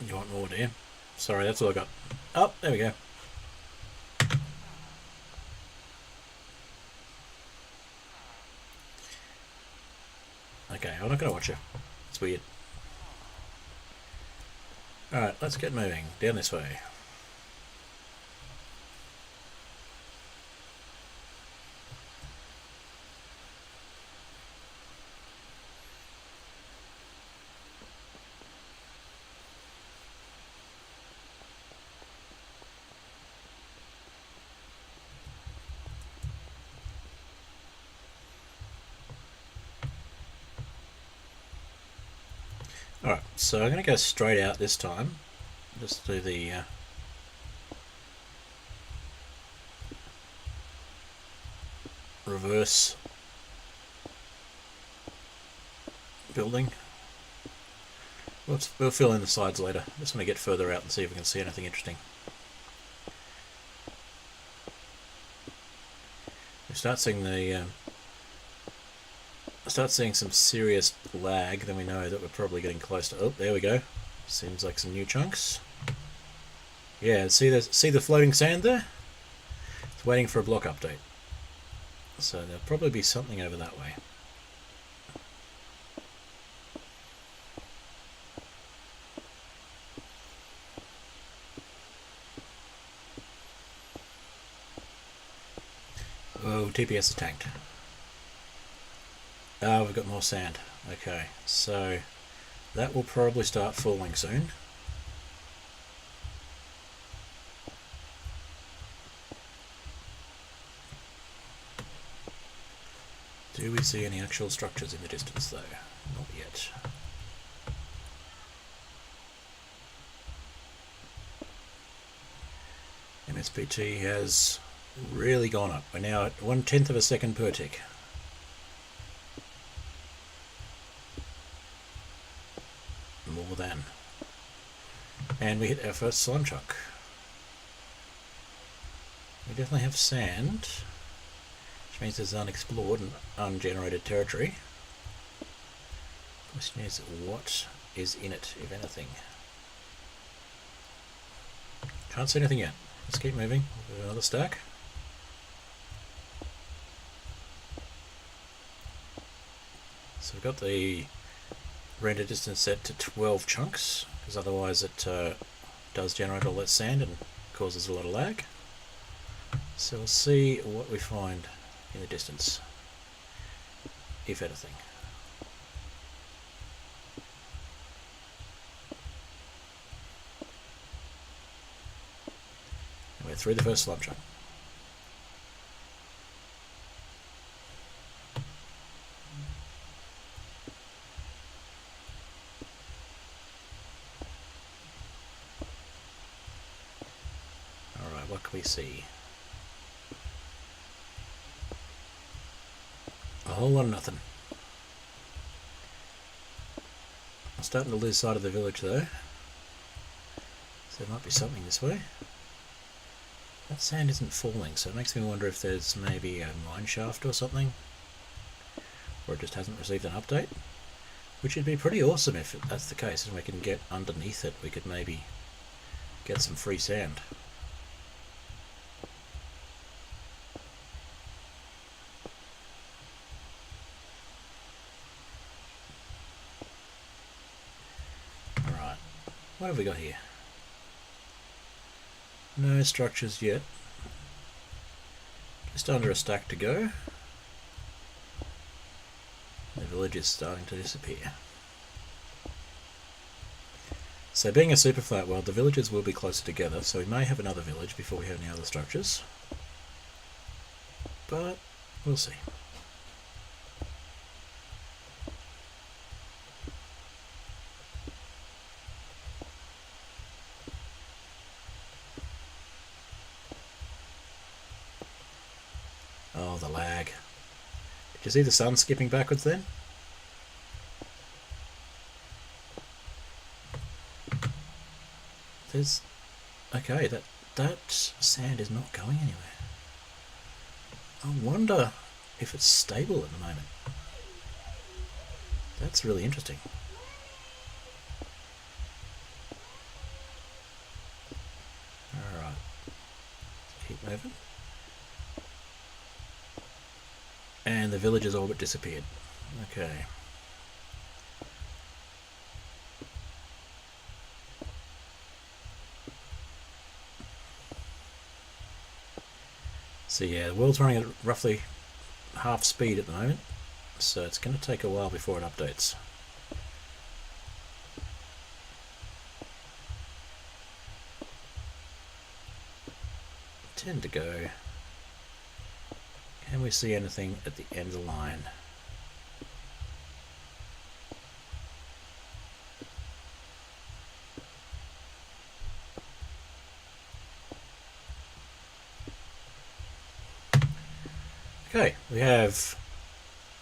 You want more, do you? Sorry, that's all I got. Oh, there we go. Okay, I'm not going to watch you. It's weird. Alright, let's get moving. Down this way. Alright, so I'm going to go straight out this time. Just do the reverse building. We'll fill in the sides later. Just want to get further out and see if we can see anything interesting. We start seeing some serious lag, then we know that we're probably getting close to. Oh, there we go. Seems like some new chunks. Yeah, see the floating sand there? It's waiting for a block update. So there'll probably be something over that way. Oh, TPS is tanked. Oh, we've got more sand. Okay, so that will probably start falling soon. Do we see any actual structures in the distance though? Not yet. MSPT has really gone up. We're now at 1/10 of a second per tick. More than. And we hit our first slime chunk. We definitely have sand, which means there's unexplored and ungenerated territory. The question is, what is in it, if anything? Can't see anything yet. Let's keep moving. We'll do another stack. So we've got the render distance set to 12 chunks, because otherwise it does generate all that sand and causes a lot of lag. So we'll see what we find in the distance, if anything. And we're through the first slime chunk. Alright, what can we see? A whole lot of nothing. I'm starting to lose sight of the village though, so there might be something this way. That sand isn't falling, so it makes me wonder if there's maybe a mine shaft or something, or it just hasn't received an update, which would be pretty awesome if that's the case and we can get underneath it. We could maybe get some free sand. What have we got here? No structures yet. Just under a stack to go. The village is starting to disappear. So being a super flat world, the villages will be closer together, so we may have another village before we have any other structures. But we'll see. Oh, the lag. Did you see the sun skipping backwards then? There's... okay, that sand is not going anywhere. I wonder if it's stable at the moment. That's really interesting. Alright. Keep moving. And the village's all but disappeared. Okay. So yeah, the world's running at roughly half speed at the moment, so it's going to take a while before it updates. Tend to go. Can we see anything at the end of the line? Okay, we have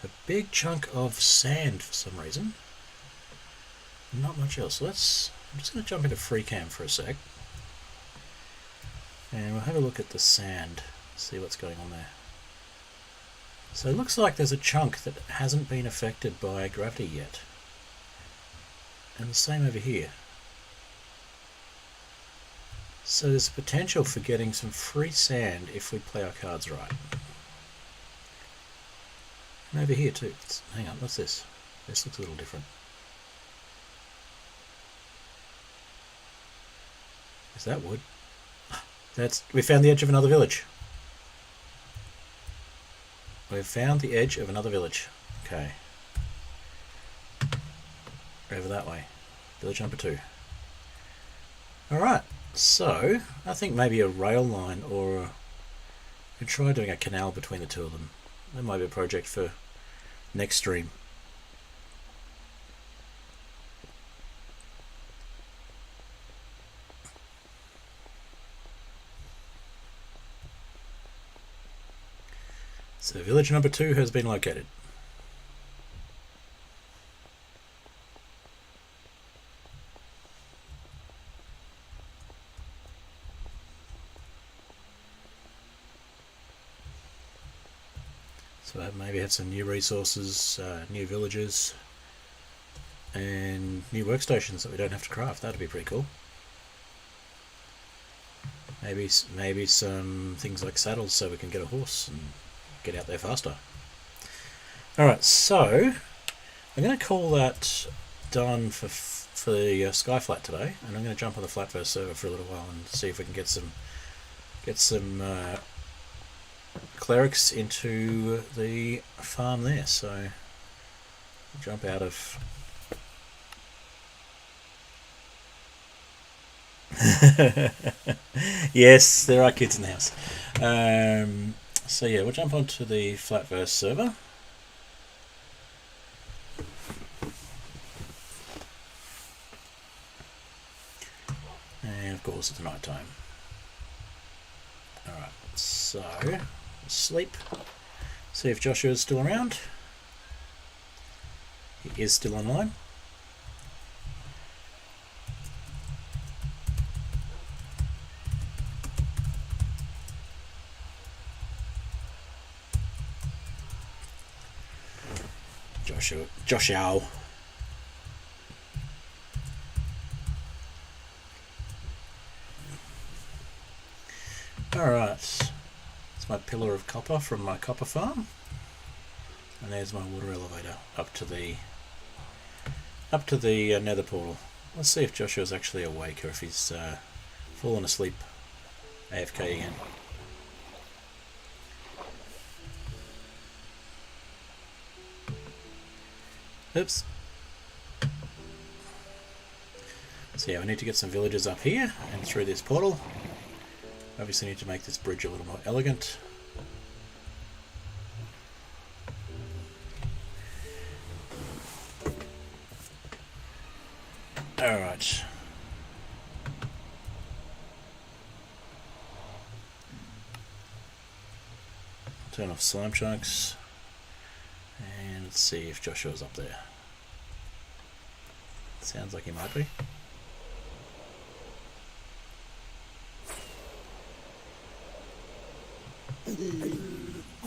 a big chunk of sand for some reason. Not much else. I'm just going to jump into free cam for a sec. And we'll have a look at the sand, see what's going on there. So it looks like there's a chunk that hasn't been affected by gravity yet. And the same over here. So there's potential for getting some free sand if we play our cards right. And over here too. Hang on, what's this? This looks a little different. Is that wood? We found the edge of another village. We've found the edge of another village. Okay. Over that way. Village number 2. Alright, so I think maybe a rail line or we could try doing a canal between the two of them. That might be a project for next stream. So village number 2 has been located. maybe have some new resources, new villages, and new workstations that we don't have to craft. That'd be pretty cool. Maybe some things like saddles so we can get a horse and get out there faster. Alright, so I'm going to call that done for the Skyflat today, and I'm going to jump on the Flatverse server for a little while and see if we can get some clerics into the farm there. So jump out of yes, there are kids in the house. So yeah, we'll jump onto the Flatverse server. And of course it's night time. Alright, so sleep. See if Joshua's still around. He is still online. Joshua. Alright, it's my pillar of copper from my copper farm, and there's my water elevator up to the nether portal. Let's see if Joshua's actually awake or if he's fallen asleep AFK again. Oops. So yeah, we need to get some villagers up here and through this portal. Obviously need to make this bridge a little more elegant. Alright. Turn off slime chunks. And let's see if Joshua's up there. Sounds like he might be.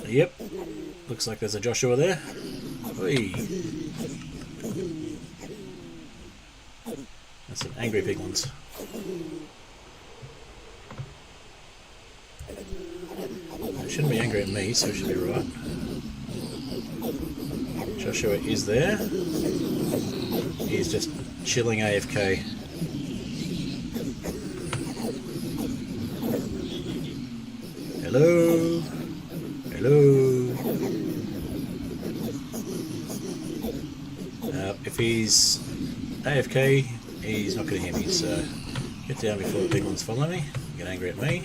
Yep, looks like there's a Joshua there. Oi. That's some angry piglins. They shouldn't be angry at me, so it should be right. Joshua is there. He's just chilling AFK. Hello? Hello? If he's AFK, he's not going to hear me, so get down before the piglins follow me, get angry at me.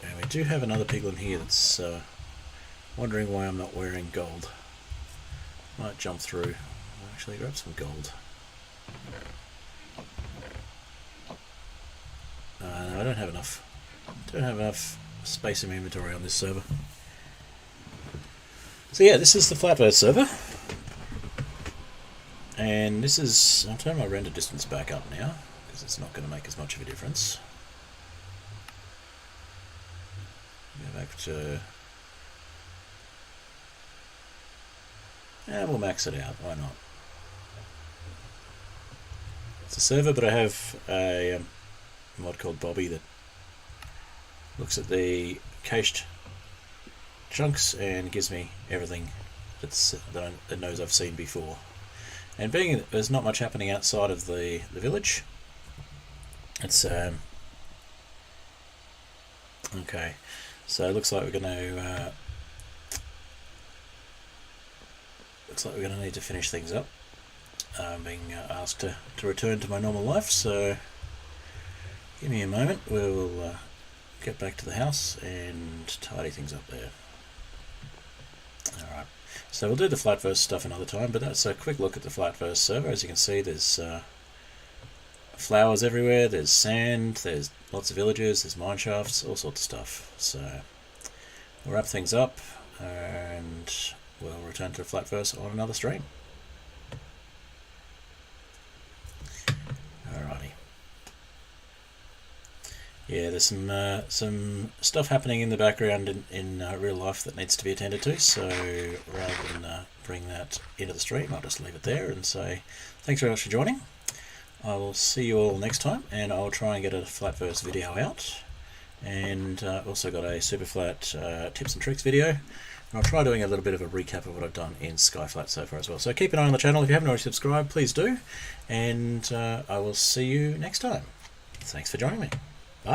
And we do have another piglin here that's wondering why I'm not wearing gold. Might jump through. I'll actually grab some gold. No, I don't have enough. Don't have enough space in my inventory on this server. So yeah, this is the Flatverse server, and this is. I'll turn my render distance back up now because it's not going to make as much of a difference. Go back to. We'll max it out. Why not? It's a server, but I have a mod called Bobby that looks at the cached chunks and gives me everything that knows I've seen before. And being there's not much happening outside of the village, it's okay. So it looks like we're going to need to finish things up. I'm being asked to return to my normal life, so give me a moment. We'll get back to the house and tidy things up there. Alright, so we'll do the Flatverse stuff another time, but that's a quick look at the Flatverse server. As you can see, there's flowers everywhere, there's sand, there's lots of villages, there's mine shafts, all sorts of stuff. So we'll wrap things up and we'll return to Flatverse on another stream. Alrighty. yeah, there's some stuff happening in the background in real life that needs to be attended to. So rather than bring that into the stream, I'll just leave it there and say thanks very much for joining. I will see you all next time, and I'll try and get a Flatverse video out, and also got a Superflat tips and tricks video. And I'll try doing a little bit of a recap of what I've done in Skyflat so far as well. So keep an eye on the channel. If you haven't already subscribed, please do. And I will see you next time. Thanks for joining me.